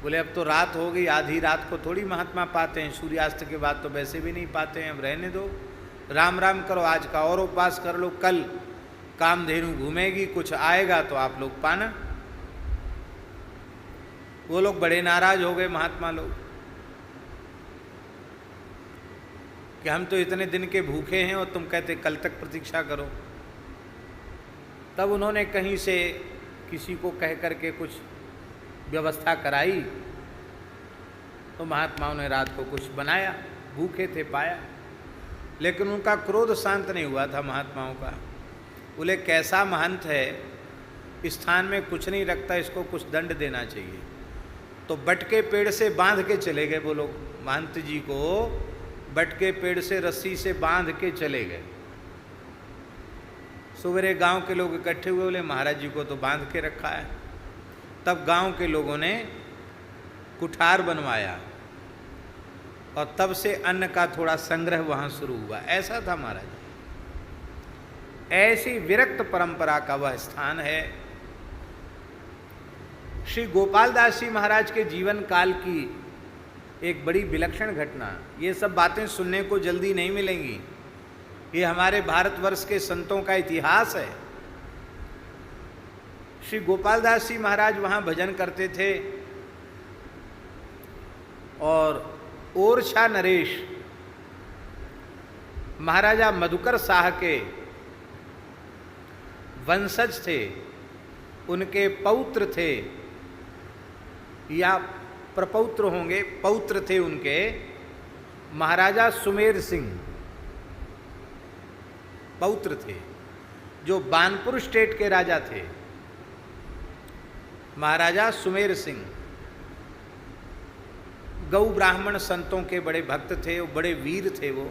बोले अब तो रात हो गई, आधी रात को थोड़ी महात्मा पाते हैं, सूर्यास्त के बाद तो वैसे भी नहीं पाते हैं, अब रहने दो, राम राम करो, आज का और उपवास कर लो, कल कामधेनु घूमेगी, कुछ आएगा तो आप लोग पाना। वो लोग बड़े नाराज हो गए महात्मा लोग कि हम तो इतने दिन के भूखे हैं और तुम कहते कल तक प्रतीक्षा करो। तब उन्होंने कहीं से किसी को कह करके कुछ व्यवस्था कराई, तो महात्माओं ने रात को कुछ बनाया, भूखे थे, पाया। लेकिन उनका क्रोध शांत नहीं हुआ था महात्माओं का। बोले कैसा महंत है, स्थान में कुछ नहीं रखता, इसको कुछ दंड देना चाहिए। तो बट के पेड़ से बांध के चले गए वो लोग, महंत जी को बट के पेड़ से रस्सी से बांध के चले गए। सवेरे गांव के लोग इकट्ठे हुए, बोले महाराज जी को तो बांध के रखा है। तब गांव के लोगों ने कुठार बनवाया और तब से अन्न का थोड़ा संग्रह वहां शुरू हुआ। ऐसा था महाराज, ऐसी विरक्त परंपरा का वह स्थान है। श्री गोपाल दास जी महाराज के जीवन काल की एक बड़ी विलक्षण घटना, ये सब बातें सुनने को जल्दी नहीं मिलेंगी, ये हमारे भारतवर्ष के संतों का इतिहास है। श्री गोपाल दास जी महाराज वहाँ भजन करते थे और ओरछा नरेश महाराजा मधुकर शाह के वंशज थे, उनके पौत्र थे या प्रपौत्र होंगे, पौत्र थे उनके महाराजा सुमेर सिंह, पौत्र थे जो बानपुर स्टेट के राजा थे। महाराजा सुमेर सिंह गौ ब्राह्मण संतों के बड़े भक्त थे, वो बड़े वीर थे। वो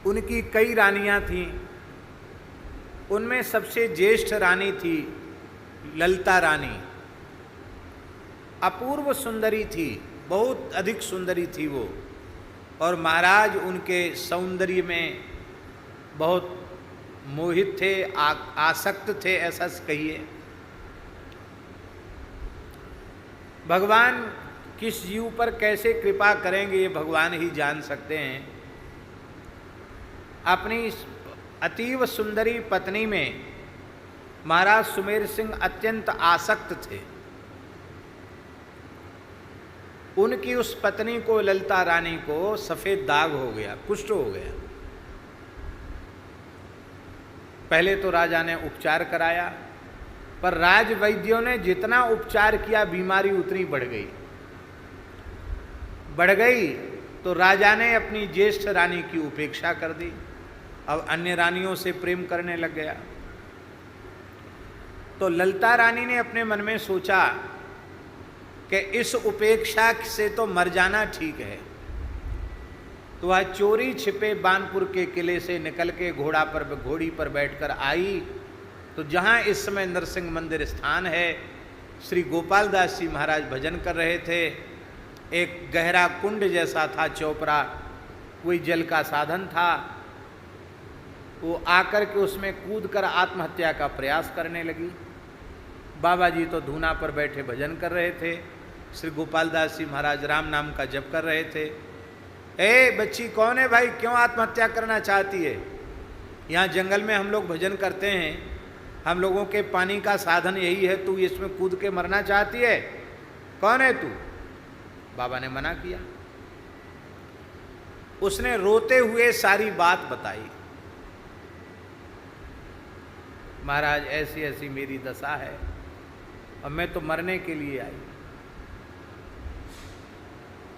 उनकी कई रानियां थीं, उनमें सबसे ज्येष्ठ रानी थी ललिता रानी। अपूर्व सुंदरी थी, बहुत अधिक सुंदरी थी वो, और महाराज उनके सौंदर्य में बहुत मोहित थे, आसक्त थे, ऐसा कहिए। भगवान किस जीव पर कैसे कृपा करेंगे ये भगवान ही जान सकते हैं। अपनी अतीव सुंदरी पत्नी में महाराज सुमेर सिंह अत्यंत आसक्त थे। उनकी उस पत्नी को, ललिता रानी को, सफेद दाग हो गया, कुष्ठ हो गया। पहले तो राजा ने उपचार कराया, पर राज वैद्यों ने जितना उपचार किया बीमारी उतनी बढ़ गई तो राजा ने अपनी ज्येष्ठ रानी की उपेक्षा कर दी, अब अन्य रानियों से प्रेम करने लग गया। तो ललिता रानी ने अपने मन में सोचा कि इस उपेक्षा से तो मर जाना ठीक है। तो वह चोरी छिपे बानपुर के किले से निकल के घोड़ी पर बैठकर आई, तो जहाँ इस समय नरसिंह मंदिर स्थान है, श्री गोपाल दास जी महाराज भजन कर रहे थे। एक गहरा कुंड जैसा था, चौपरा, कोई जल का साधन था। वो आकर के उसमें कूदकर आत्महत्या का प्रयास करने लगी। बाबा जी तो धूना पर बैठे भजन कर रहे थे, श्री गोपाल दास जी महाराज राम नाम का जप कर रहे थे। ए बच्ची कौन है भाई, क्यों आत्महत्या करना चाहती है? यहाँ जंगल में हम लोग भजन करते हैं, हम लोगों के पानी का साधन यही है, तू इसमें कूद के मरना चाहती है? कौन है तू? बाबा ने मना किया। उसने रोते हुए सारी बात बताई, महाराज ऐसी ऐसी मेरी दशा है और मैं तो मरने के लिए आई।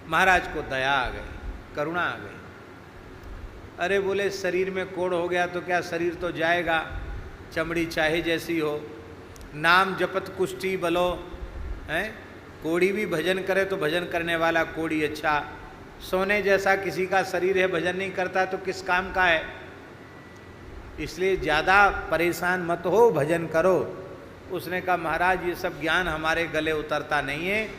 महाराज को दया आ गई, करुणा आ गई। अरे बोले शरीर में कोढ़ हो गया तो क्या, शरीर तो जाएगा, चमड़ी चाहे जैसी हो, नाम जपत कुष्ठी बलो है। कोड़ी भी भजन करे तो भजन करने वाला कोड़ी अच्छा, सोने जैसा किसी का शरीर है, भजन नहीं करता तो किस काम का है। इसलिए ज़्यादा परेशान मत हो, भजन करो। उसने कहा महाराज ये सब ज्ञान हमारे गले उतरता नहीं है,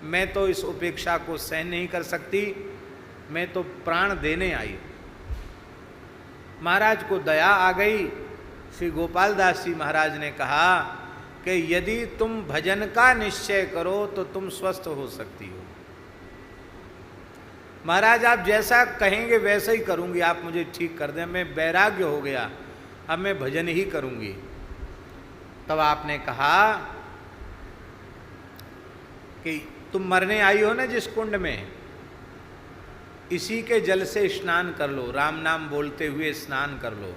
मैं तो इस उपेक्षा को सहन नहीं कर सकती, मैं तो प्राण देने आई। महाराज को दया आ गई। श्री गोपाल दास जी महाराज ने कहा कि यदि तुम भजन का निश्चय करो तो तुम स्वस्थ हो सकती हो। महाराज आप जैसा कहेंगे वैसा ही करूंगी, आप मुझे ठीक कर दें, मैं वैराग्य हो गया, अब मैं भजन ही करूंगी। तब आपने कहा कि तुम मरने आई हो ना जिस कुंड में, इसी के जल से स्नान कर लो, राम नाम बोलते हुए स्नान कर लो।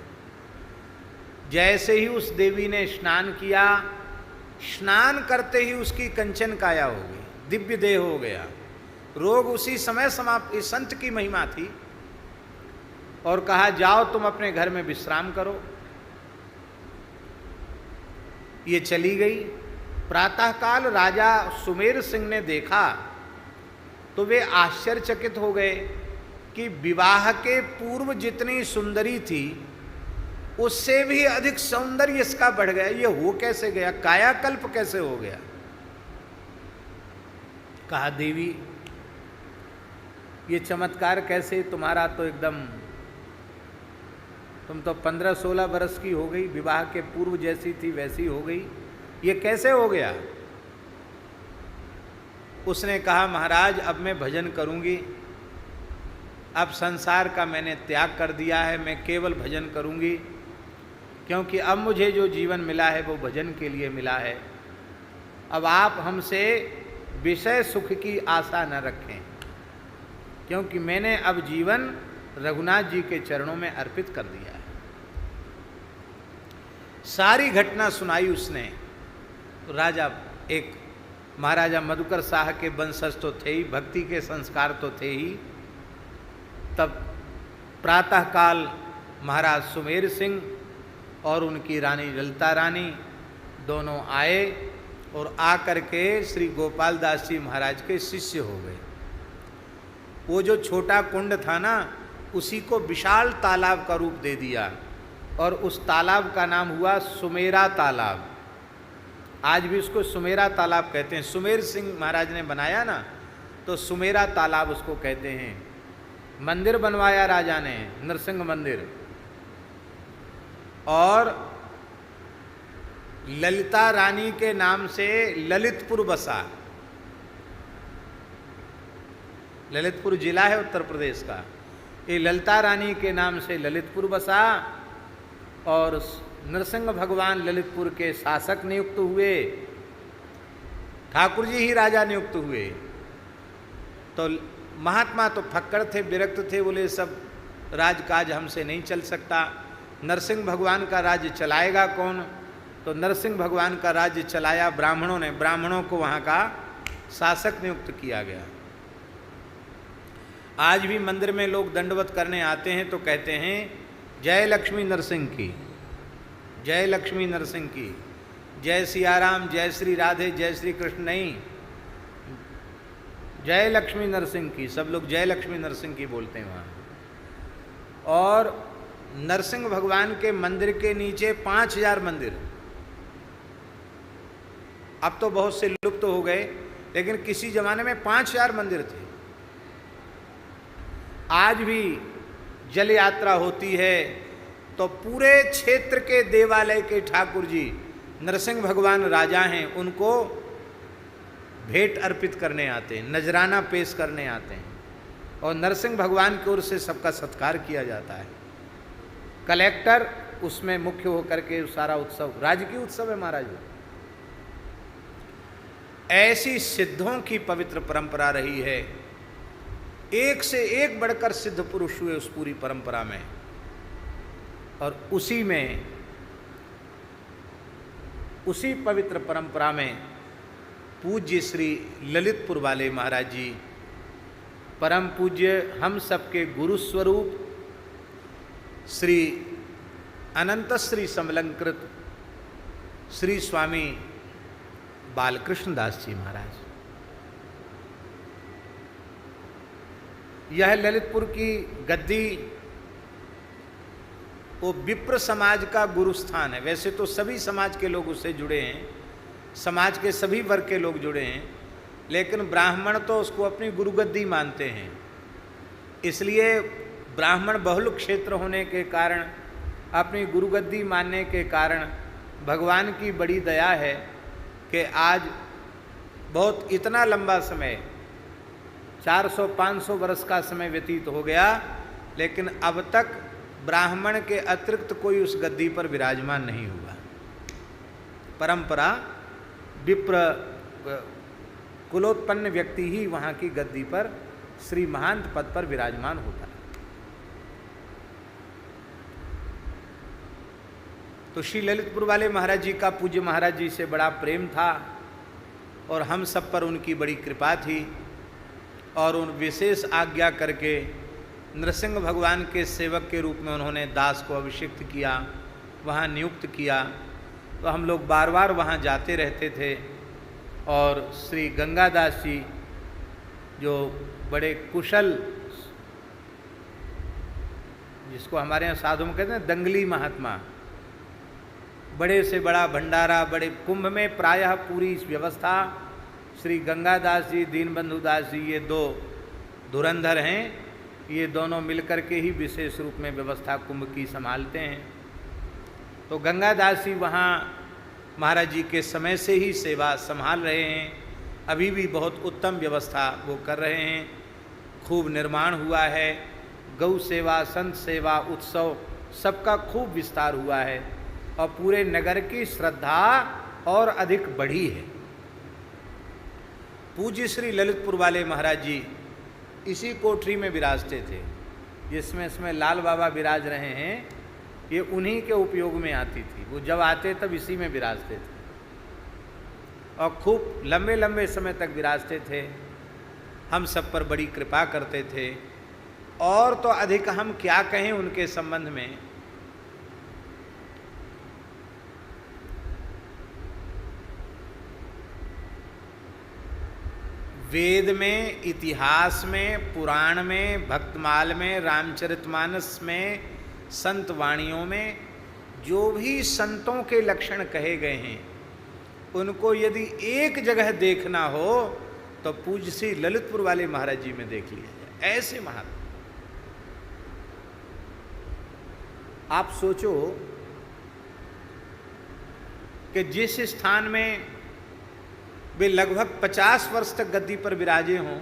जैसे ही उस देवी ने स्नान किया, स्नान करते ही उसकी कंचन काया हो गई, दिव्य देह हो गया, रोग उसी समय समाप्त। इस संत की महिमा थी। और कहा जाओ तुम अपने घर में विश्राम करो। ये चली गई। प्रातःकाल राजा सुमेर सिंह ने देखा तो वे आश्चर्यचकित हो गए कि विवाह के पूर्व जितनी सुंदरी थी उससे भी अधिक सौंदर्य इसका बढ़ गया। ये हो कैसे गया? कायाकल्प कैसे हो गया? कहा देवी ये चमत्कार कैसे? तुम्हारा तो एकदम, तुम तो 15-16 वर्ष की हो गई, विवाह के पूर्व जैसी थी वैसी हो गई, ये कैसे हो गया? उसने कहा महाराज अब मैं भजन करूंगी। अब संसार का मैंने त्याग कर दिया है, मैं केवल भजन करूंगी, क्योंकि अब मुझे जो जीवन मिला है वो भजन के लिए मिला है। अब आप हमसे विषय सुख की आशा न रखें, क्योंकि मैंने अब जीवन रघुनाथ जी के चरणों में अर्पित कर दिया है। सारी घटना सुनाई उसने। राजा, एक महाराजा मधुकर शाह के वंशज तो थे ही, भक्ति के संस्कार तो थे ही। तब प्रातःकाल महाराज सुमेर सिंह और उनकी रानी ललिता रानी दोनों आए और आकर के श्री गोपाल दास जी महाराज के शिष्य हो गए। वो जो छोटा कुंड था ना, उसी को विशाल तालाब का रूप दे दिया और उस तालाब का नाम हुआ सुमेरा तालाब। आज भी उसको सुमेरा तालाब कहते हैं। सुमेर सिंह महाराज ने बनाया ना, तो सुमेरा तालाब उसको कहते हैं। मंदिर बनवाया राजा ने, नरसिंह मंदिर, और ललिता रानी के नाम से ललितपुर बसा। ललितपुर जिला है उत्तर प्रदेश का। ये ललिता रानी के नाम से ललितपुर बसा और नरसिंह भगवान ललितपुर के शासक नियुक्त हुए। ठाकुर जी ही राजा नियुक्त हुए। तो महात्मा तो फक्कड़ थे, विरक्त थे, बोले सब राजकाज हमसे नहीं चल सकता, नरसिंह भगवान का राज्य चलाएगा कौन? तो नरसिंह भगवान का राज्य चलाया ब्राह्मणों ने। ब्राह्मणों को वहाँ का शासक नियुक्त किया गया। आज भी मंदिर में लोग दंडवत करने आते हैं तो कहते हैं जय लक्ष्मी नरसिंह की, जय लक्ष्मी नरसिंह की, जय सियाराम, जय श्री राधे, जय श्री कृष्ण नहीं, जय लक्ष्मी नरसिंह की। सब लोग जय लक्ष्मी नरसिंह की बोलते हैं वहाँ। और नरसिंह भगवान के मंदिर के नीचे 5000 मंदिर, अब तो बहुत से लुप्त हो गए, लेकिन किसी जमाने में 5000 मंदिर थे। आज भी जल यात्रा होती है तो पूरे क्षेत्र के देवालय के ठाकुर जी, नरसिंह भगवान राजा हैं, उनको भेंट अर्पित करने आते हैं, नजराना पेश करने आते हैं, और नरसिंह भगवान की ओर से सबका सत्कार किया जाता है। कलेक्टर उसमें मुख्य होकर के सारा उत्सव, राजकीय उत्सव है महाराज। ऐसी सिद्धों की पवित्र परंपरा रही है। एक से एक बढ़कर सिद्ध पुरुष हुए उस पूरी परंपरा में, और उसी में, उसी पवित्र परंपरा में पूज्य श्री ललितपुर वाले महाराज जी, परम पूज्य हम सबके गुरु स्वरूप श्री अनंत श्री समलंकृत श्री स्वामी बालकृष्ण दास जी महाराज, यह ललितपुर की गद्दी वो विप्र समाज का गुरु स्थान है। वैसे तो सभी समाज के लोग उससे जुड़े हैं, समाज के सभी वर्ग के लोग जुड़े हैं, लेकिन ब्राह्मण तो उसको अपनी गुरुगद्दी मानते हैं। इसलिए ब्राह्मण बहुल क्षेत्र होने के कारण, अपनी गुरुगद्दी मानने के कारण भगवान की बड़ी दया है कि आज बहुत इतना लंबा समय, 400-500 वर्ष का समय व्यतीत हो गया, लेकिन अब तक ब्राह्मण के अतिरिक्त कोई उस गद्दी पर विराजमान नहीं हुआ। परंपरा विप्र कुलोत्पन्न व्यक्ति ही वहाँ की गद्दी पर श्री महंत पद पर विराजमान होता है। तो श्री ललितपुर वाले महाराज जी का पूज्य महाराज जी से बड़ा प्रेम था और हम सब पर उनकी बड़ी कृपा थी। और उन विशेष आज्ञा करके नृसिंह भगवान के सेवक के रूप में उन्होंने दास को अभिषिक्त किया, वहाँ नियुक्त किया। तो हम लोग बार बार वहाँ जाते रहते थे। और श्री गंगादास जी जो बड़े कुशल, जिसको हमारे यहाँ साधु में कहते हैं दंगली महात्मा, बड़े से बड़ा भंडारा, बड़े कुंभ में प्रायः पूरी व्यवस्था श्री गंगादास जी, दीनबंधु दास जी, ये दो धुरंधर हैं, ये दोनों मिलकर के ही विशेष रूप में व्यवस्था कुंभ की संभालते हैं। तो गंगादास जी वहाँ महाराज जी के समय से ही सेवा संभाल रहे हैं, अभी भी बहुत उत्तम व्यवस्था वो कर रहे हैं। खूब निर्माण हुआ है, गौ सेवा, संत सेवा, उत्सव सबका खूब विस्तार हुआ है और पूरे नगर की श्रद्धा और अधिक बढ़ी है। पूज्य श्री ललितपुर वाले महाराज जी इसी कोठरी में विराजते थे, जिसमें इसमें लाल बाबा विराज रहे हैं, ये उन्हीं के उपयोग में आती थी। वो जब आते तब इसी में विराजते थे और खूब लंबे लंबे समय तक विराजते थे। हम सब पर बड़ी कृपा करते थे और तो अधिक हम क्या कहें उनके संबंध में। वेद में, इतिहास में, पुराण में, भक्तमाल में, रामचरितमानस में, संत वाणियों में जो भी संतों के लक्षण कहे गए हैं, उनको यदि एक जगह देखना हो तो पूज्य श्री ललितपुर वाले महाराज जी में देख लिया जाए। ऐसे महात्मा आप सोचो कि जिस स्थान में वे लगभग 50 वर्ष तक गद्दी पर विराजे हों,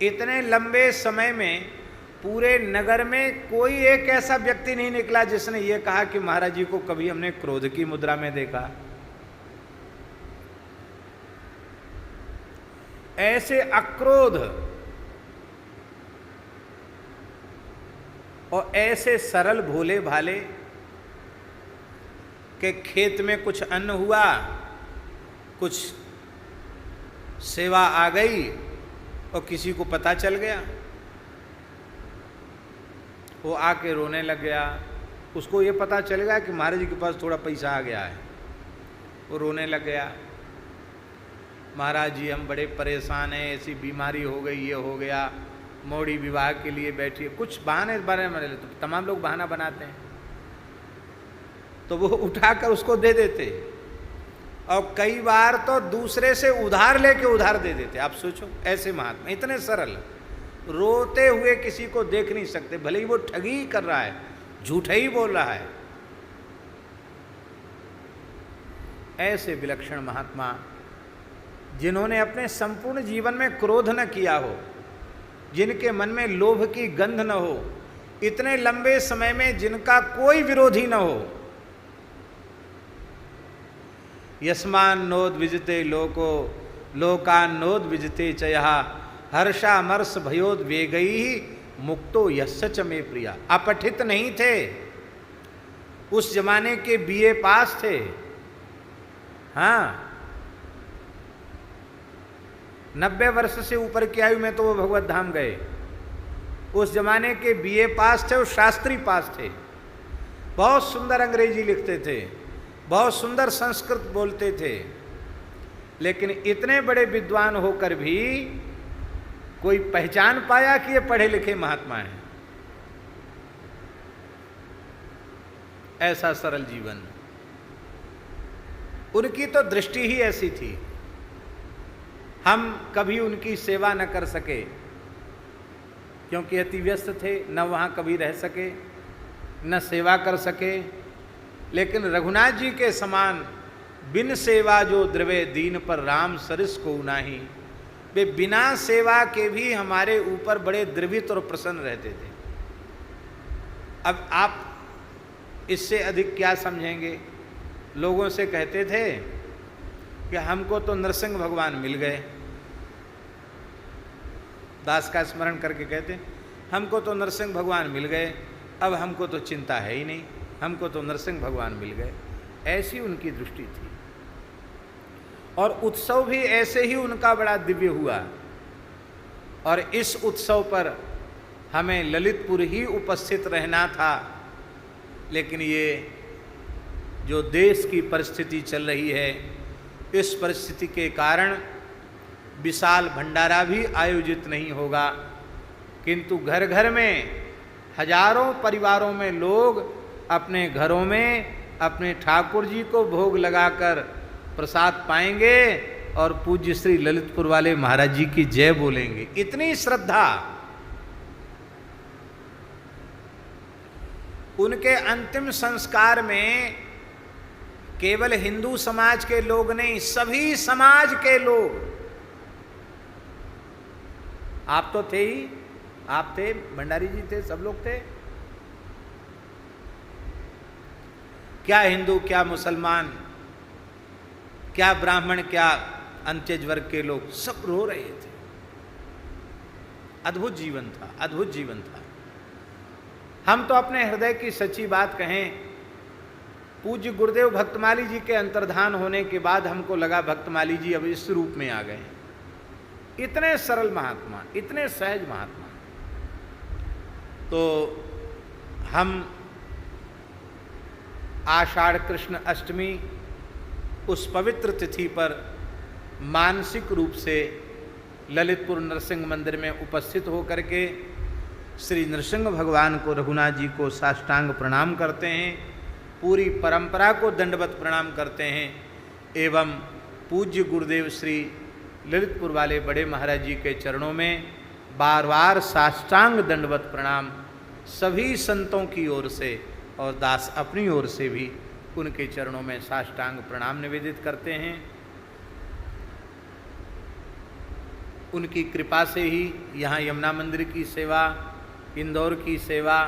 इतने लंबे समय में पूरे नगर में कोई एक ऐसा व्यक्ति नहीं निकला जिसने ये कहा कि महाराज जी को कभी हमने क्रोध की मुद्रा में देखा। ऐसे अक्रोध और ऐसे सरल भोले भाले के खेत में कुछ अन्न हुआ, कुछ सेवा आ गई और किसी को पता चल गया, वो आके रोने लग गया। उसको ये पता चल गया कि महाराज जी के पास थोड़ा पैसा आ गया है, वो रोने लग गया, महाराज जी हम बड़े परेशान हैं, ऐसी बीमारी हो गई, ये हो गया, मोड़ी विवाह के लिए बैठी है, कुछ बहाने इस बारे में तो तमाम लोग बहाना बनाते हैं। तो वो उठाकर उसको दे देते और कई बार तो दूसरे से उधार लेके उधार दे देते। आप सोचो, ऐसे महात्मा इतने सरल, रोते हुए किसी को देख नहीं सकते, भले ही वो ठगी कर रहा है, झूठ ही बोल रहा है। ऐसे विलक्षण महात्मा जिन्होंने अपने संपूर्ण जीवन में क्रोध न किया हो, जिनके मन में लोभ की गंध न हो, इतने लंबे समय में जिनका कोई विरोधी न हो। यस्मान नोद विजते लोको लोकान नोद विजते चयहा हर्षामर्ष भयोद वेगई मुक्तो यस्य च मे प्रिया। अपठित नहीं थे, उस जमाने के बीए पास थे। हाँ, 90 वर्ष से ऊपर की आयु में तो वो भगवत धाम गए। उस जमाने के बीए पास थे और शास्त्री पास थे, बहुत सुंदर अंग्रेजी लिखते थे, बहुत सुंदर संस्कृत बोलते थे, लेकिन इतने बड़े विद्वान होकर भी कोई पहचान पाया कि ये पढ़े लिखे महात्मा हैं। ऐसा सरल जीवन, उनकी तो दृष्टि ही ऐसी थी। हम कभी उनकी सेवा न कर सके क्योंकि अति व्यस्त थे, न वहाँ कभी रह सके, न सेवा कर सके। लेकिन रघुनाथ जी के समान बिन सेवा जो द्रवे दीन पर राम सरिस को नाही, वे बिना सेवा के भी हमारे ऊपर बड़े द्रवित और प्रसन्न रहते थे। अब आप इससे अधिक क्या समझेंगे? लोगों से कहते थे कि हमको तो नरसिंह भगवान मिल गए, दास का स्मरण करके कहते हमको तो नरसिंह भगवान मिल गए, अब हमको तो चिंता है ही नहीं, हमको तो नरसिंह भगवान मिल गए। ऐसी उनकी दृष्टि थी। और उत्सव भी ऐसे ही उनका बड़ा दिव्य हुआ। और इस उत्सव पर हमें ललितपुर ही उपस्थित रहना था, लेकिन ये जो देश की परिस्थिति चल रही है, इस परिस्थिति के कारण विशाल भंडारा भी आयोजित नहीं होगा, किंतु घर घर में हजारों परिवारों में लोग अपने घरों में अपने ठाकुर जी को भोग लगाकर प्रसाद पाएंगे और पूज्य श्री ललितपुर वाले महाराज जी की जय बोलेंगे। इतनी श्रद्धा। उनके अंतिम संस्कार में केवल हिंदू समाज के लोग नहीं, सभी समाज के लोग। आप तो थे ही, आप थे, भंडारी जी थे, सब लोग थे। क्या हिंदू, क्या मुसलमान, क्या ब्राह्मण, क्या अंत्यज वर्ग के लोग, सब रो रहे थे। अद्भुत जीवन था, अद्भुत जीवन था। हम तो अपने हृदय की सच्ची बात कहें, पूज्य गुरुदेव भक्तमाली जी के अंतर्धान होने के बाद हमको लगा भक्तमाली जी अब इस रूप में आ गए। इतने सरल महात्मा, इतने सहज महात्मा। तो हम आषाढ़ कृष्ण अष्टमी उस पवित्र तिथि पर मानसिक रूप से ललितपुर नरसिंह मंदिर में उपस्थित होकर के श्री नरसिंह भगवान को, रघुनाथ जी को साष्टांग प्रणाम करते हैं, पूरी परंपरा को दंडवत प्रणाम करते हैं एवं पूज्य गुरुदेव श्री ललितपुर वाले बड़े महाराज जी के चरणों में बार बार साष्टांग दंडवत प्रणाम सभी संतों की ओर से और दास अपनी ओर से भी उनके चरणों में साष्टांग प्रणाम निवेदित करते हैं। उनकी कृपा से ही यहाँ यमुना मंदिर की सेवा, इंदौर की सेवा,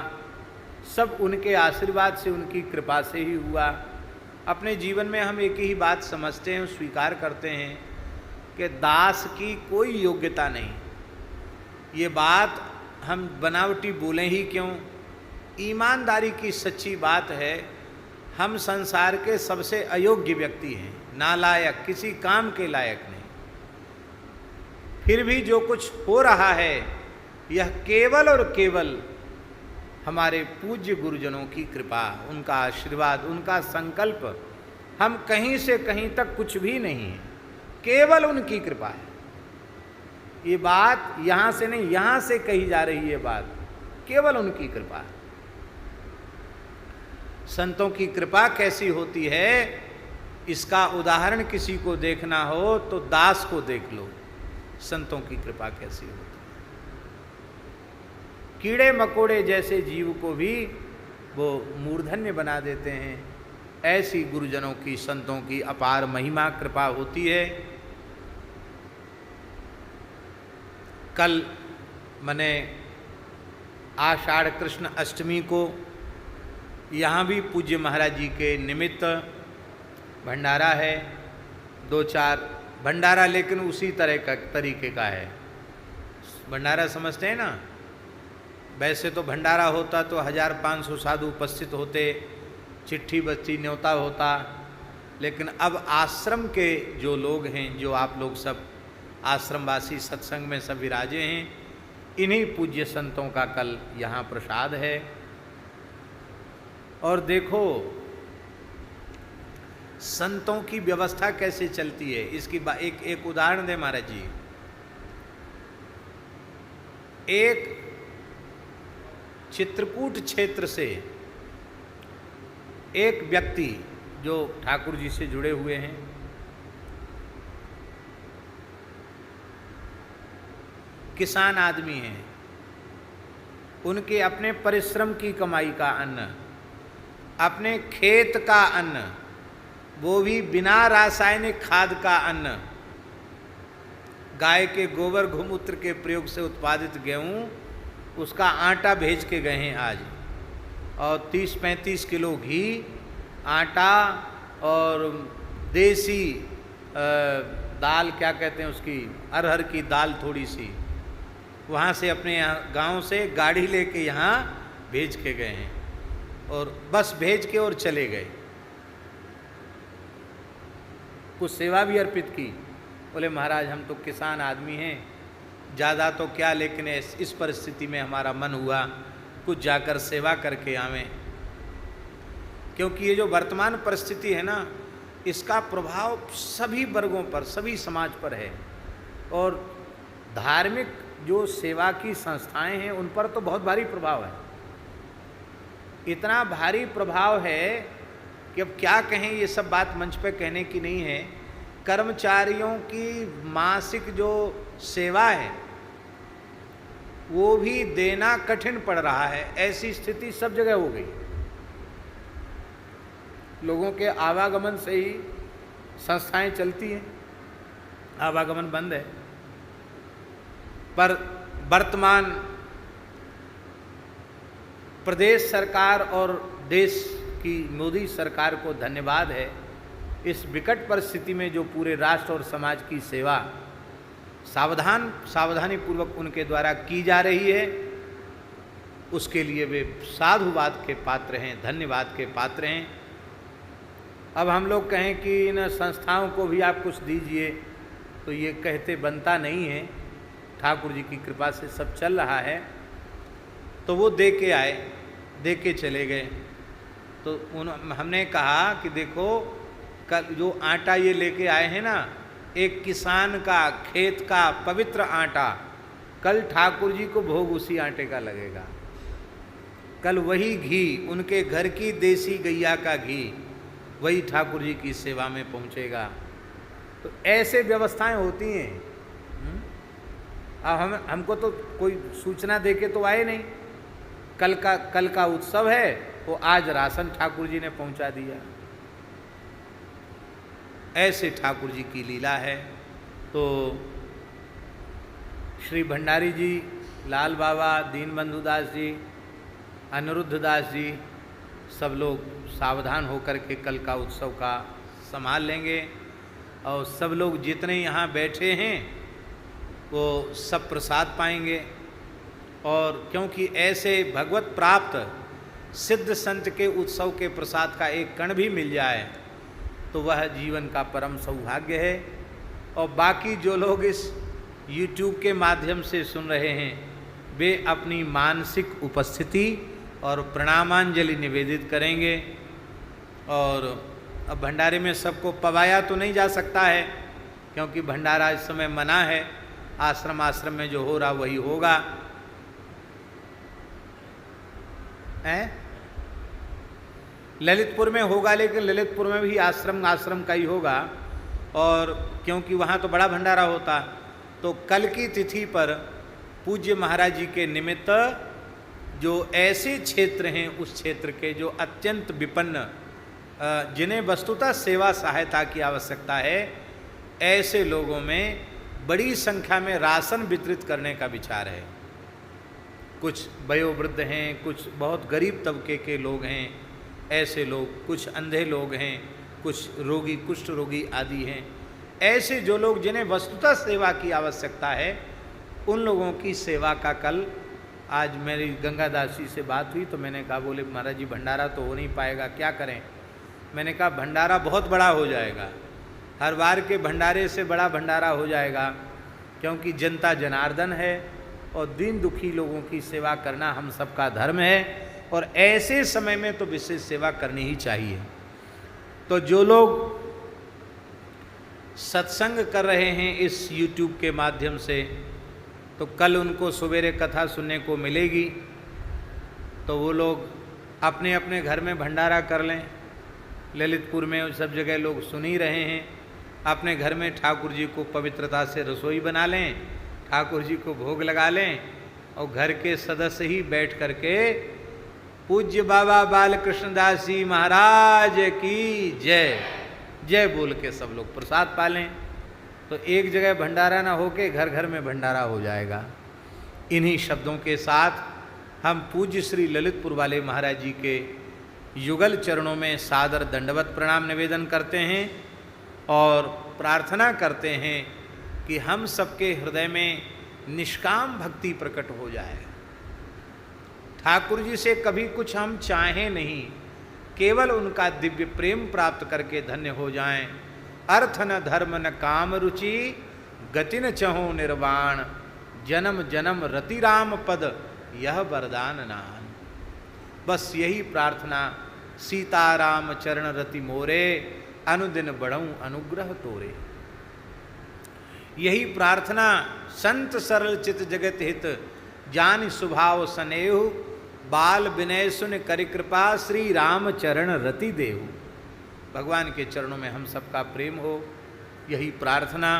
सब उनके आशीर्वाद से, उनकी कृपा से ही हुआ। अपने जीवन में हम एक ही बात समझते हैं, स्वीकार करते हैं कि दास की कोई योग्यता नहीं। ये बात हम बनावटी बोलें ही क्यों, ईमानदारी की सच्ची बात है। हम संसार के सबसे अयोग्य व्यक्ति हैं, नालायक, किसी काम के लायक नहीं। फिर भी जो कुछ हो रहा है यह केवल और केवल हमारे पूज्य गुरुजनों की कृपा, उनका आशीर्वाद, उनका संकल्प। हम कहीं से कहीं तक कुछ भी नहीं है, केवल उनकी कृपा है। ये बात यहाँ से नहीं, यहाँ से कही जा रही है बात, केवल उनकी कृपा है। संतों की कृपा कैसी होती है, इसका उदाहरण किसी को देखना हो तो दास को देख लो, संतों की कृपा कैसी होती है। कीड़े मकोड़े जैसे जीव को भी वो मूर्धन्य बना देते हैं। ऐसी गुरुजनों की, संतों की अपार महिमा कृपा होती है। कल मैंने आषाढ़ कृष्ण अष्टमी को यहाँ भी पूज्य महाराज जी के निमित्त भंडारा है, 2-4 भंडारा, लेकिन उसी तरीके का है। भंडारा समझते हैं ना, वैसे तो भंडारा होता तो 1500 साधु उपस्थित होते, चिट्ठी बच्ची न्योता होता, लेकिन अब आश्रम के जो लोग हैं, जो आप लोग सब आश्रमवासी सत्संग में सब विराजे हैं, इन्हीं पूज्य संतों का कल यहाँ प्रसाद है। और देखो संतों की व्यवस्था कैसे चलती है, इसकी एक उदाहरण दे महाराज जी। एक चित्रकूट क्षेत्र से एक व्यक्ति जो ठाकुर जी से जुड़े हुए हैं, किसान आदमी हैं, उनके अपने परिश्रम की कमाई का अन्न, अपने खेत का अन्न, वो भी बिना रासायनिक खाद का अन्न, गाय के गोबर गोमूत्र के प्रयोग से उत्पादित गेहूं, उसका आटा भेज के गए हैं आज, और 30-35 किलो घी, आटा और देसी दाल, क्या कहते हैं उसकी, अरहर की दाल थोड़ी सी, वहाँ से अपने यहाँ गांव से गाड़ी लेके यहाँ भेज के गए हैं, और बस भेज के और चले गए। कुछ सेवा भी अर्पित की। बोले महाराज हम तो किसान आदमी हैं, ज़्यादा तो क्या, लेकिन इस परिस्थिति में हमारा मन हुआ कुछ जाकर सेवा करके आवें, क्योंकि ये जो वर्तमान परिस्थिति है ना, इसका प्रभाव सभी वर्गों पर, सभी समाज पर है। और धार्मिक जो सेवा की संस्थाएं हैं उन पर तो बहुत भारी प्रभाव है। इतना भारी प्रभाव है कि अब क्या कहें, ये सब बात मंच पे कहने की नहीं है। कर्मचारियों की मासिक जो सेवा है वो भी देना कठिन पड़ रहा है। ऐसी स्थिति सब जगह हो गई। लोगों के आवागमन से ही संस्थाएं चलती हैं, आवागमन बंद है। पर वर्तमान प्रदेश सरकार और देश की मोदी सरकार को धन्यवाद है, इस विकट परिस्थिति में जो पूरे राष्ट्र और समाज की सेवा सावधानी पूर्वक उनके द्वारा की जा रही है, उसके लिए वे साधुवाद के पात्र हैं, धन्यवाद के पात्र हैं। अब हम लोग कहें कि इन संस्थाओं को भी आप कुछ दीजिए, तो ये कहते बनता नहीं है। ठाकुर जी की कृपा से सब चल रहा है। तो वो दे के आए, दे के चले गए। तो हमने कहा कि देखो, कल जो आटा ये लेके आए हैं ना, एक किसान का खेत का पवित्र आटा, कल ठाकुर जी को भोग उसी आटे का लगेगा। कल वही घी, उनके घर की देसी गैया का घी, वही ठाकुर जी की सेवा में पहुंचेगा। तो ऐसे व्यवस्थाएं होती हैं। अब हमको तो कोई सूचना देके तो आए नहीं। कल का उत्सव है, वो आज राशन ठाकुर जी ने पहुंचा दिया। ऐसे ठाकुर जी की लीला है। तो श्री भंडारी जी, लाल बाबा, दीनबंधु दास जी, अनिरुद्ध दास जी, सब लोग सावधान होकर के कल का उत्सव का संभाल लेंगे। और सब लोग जितने यहाँ बैठे हैं वो सब प्रसाद पाएंगे। और क्योंकि ऐसे भगवत प्राप्त सिद्ध संत के उत्सव के प्रसाद का एक कण भी मिल जाए तो वह जीवन का परम सौभाग्य है। और बाकी जो लोग इस YouTube के माध्यम से सुन रहे हैं, वे अपनी मानसिक उपस्थिति और प्रणामांजलि निवेदित करेंगे। और अब भंडारे में सबको पवाया तो नहीं जा सकता है, क्योंकि भंडारा इस समय मना है। आश्रम में जो हो रहा वही होगा। ललितपुर में होगा, लेकिन ललितपुर में भी आश्रम का ही होगा। और क्योंकि वहाँ तो बड़ा भंडारा होता, तो कल की तिथि पर पूज्य महाराज जी के निमित्त जो ऐसे क्षेत्र हैं, उस क्षेत्र के जो अत्यंत विपन्न, जिन्हें वस्तुतः सेवा सहायता की आवश्यकता है, ऐसे लोगों में बड़ी संख्या में राशन वितरित करने का विचार है। कुछ वयोवृद्ध हैं, कुछ बहुत गरीब तबके के लोग हैं, ऐसे लोग, कुछ अंधे लोग हैं, कुछ रोगी, कुष्ठ रोगी आदि हैं। ऐसे जो लोग जिन्हें वस्तुतः सेवा की आवश्यकता है, उन लोगों की सेवा का कल, आज मेरी गंगादास जी से बात हुई तो मैंने कहा, बोले महाराज जी भंडारा तो हो नहीं पाएगा, क्या करें। मैंने कहा भंडारा बहुत बड़ा हो जाएगा, हर बार के भंडारे से बड़ा भंडारा हो जाएगा, क्योंकि जनता जनार्दन है और दीन दुखी लोगों की सेवा करना हम सबका धर्म है। और ऐसे समय में तो विशेष सेवा करनी ही चाहिए। तो जो लोग सत्संग कर रहे हैं इस YouTube के माध्यम से, तो कल उनको सवेरे कथा सुनने को मिलेगी। तो वो लोग अपने अपने घर में भंडारा कर लें। ललितपुर में सब जगह लोग सुन ही रहे हैं। अपने घर में ठाकुर जी को पवित्रता से रसोई बना लें, ठाकुर जी को भोग लगा लें, और घर के सदस्य ही बैठ करके पूज्य बाबा बालकृष्ण दास जी महाराज की जय जय बोल के सब लोग प्रसाद पालें। तो एक जगह भंडारा ना होके घर घर में भंडारा हो जाएगा। इन्हीं शब्दों के साथ हम पूज्य श्री ललितपुर वाले महाराज जी के युगल चरणों में सादर दंडवत प्रणाम निवेदन करते हैं और प्रार्थना करते हैं कि हम सबके हृदय में निष्काम भक्ति प्रकट हो जाए। ठाकुर जी से कभी कुछ हम चाहें नहीं, केवल उनका दिव्य प्रेम प्राप्त करके धन्य हो जाएं। अर्थ न धर्म न काम रुचि, गति न चहो निर्वाण, जन्म जन्म रति राम पद यह वरदान नान। बस यही प्रार्थना, सीताराम चरण रति मोरे, अनुदिन बढ़ऊं अनुग्रह तोरे। यही प्रार्थना, संत सरल चित जगत हित, जान स्वभाव स्नेहु, बाल विनय सुन करि कृपा, श्री राम चरण रति देहु। भगवान के चरणों में हम सबका प्रेम हो, यही प्रार्थना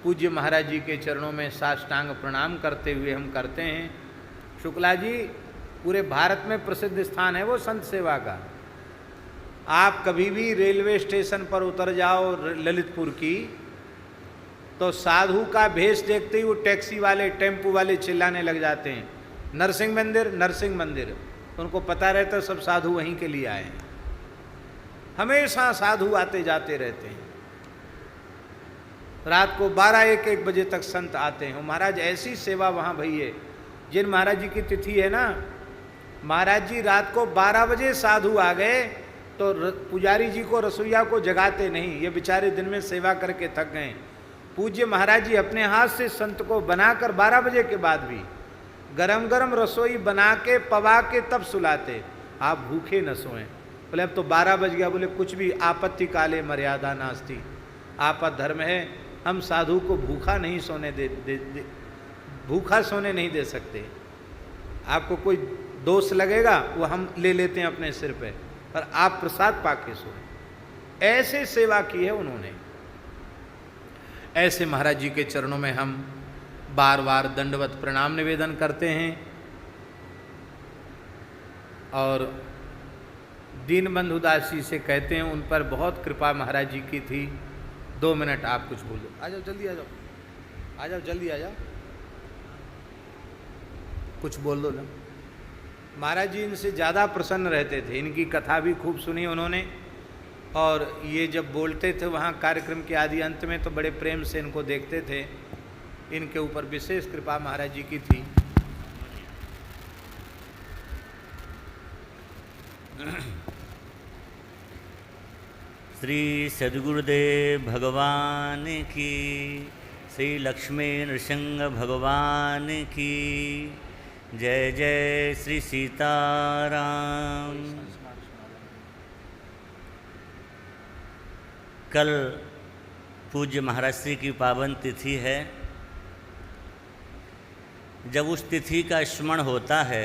पूज्य महाराज जी के चरणों में साष्टांग प्रणाम करते हुए हम करते हैं। शुक्ला जी, पूरे भारत में प्रसिद्ध स्थान है वो संत सेवा का। आप कभी भी रेलवे स्टेशन पर उतर जाओ ललितपुर की, तो साधु का भेष देखते ही वो टैक्सी वाले, टेम्पू वाले चिल्लाने लग जाते हैं, नरसिंह मंदिर, नरसिंह मंदिर। तो उनको पता रहता सब साधु वहीं के लिए आए हैं। हमेशा साधु आते जाते रहते हैं। रात को 12-1 बजे तक संत आते हैं। महाराज ऐसी सेवा वहाँ भई है। जिन महाराज जी की तिथि है ना, महाराज जी रात को 12 बजे साधु आ गए तो पुजारी जी को, रसोईया को जगाते नहीं, ये बेचारे दिन में सेवा करके थक गए। पूज्य महाराज जी अपने हाथ से संत को बनाकर 12 बजे के बाद भी गरम गरम रसोई बना के पवा के तब सुलाते, आप भूखे न सोएं। बोले अब तो 12 बज गया। बोले कुछ भी, आपत्ति काले मर्यादा नास्ति, आपत धर्म है, हम साधु को भूखा नहीं सोने भूखा सोने नहीं दे सकते। आपको कोई दोष लगेगा वो हम ले लेते हैं अपने सिर पे, पर आप प्रसाद पाके सोए। ऐसे सेवा की है उन्होंने। ऐसे महाराज जी के चरणों में हम बार बार दंडवत प्रणाम निवेदन करते हैं। और दीनबंधु दास जी से कहते हैं, उन पर बहुत कृपा महाराज जी की थी। 2 मिनट आप कुछ बोल दो। आ जाओ, जल्दी आ जाओ, आ जाओ, जल्दी आ जाओ, कुछ बोल दो ना। महाराज जी इनसे ज़्यादा प्रसन्न रहते थे। इनकी कथा भी खूब सुनी उन्होंने। और ये जब बोलते थे वहाँ कार्यक्रम के आदि अंत में, तो बड़े प्रेम से इनको देखते थे। इनके ऊपर विशेष कृपा महाराज जी की थी। श्री सद्गुरुदेव भगवान की, श्री लक्ष्मी नृसिंह भगवान की जय। जय श्री सीताराम। कल पूज्य महाराज श्री की पावन तिथि है। जब उस तिथि का स्मरण होता है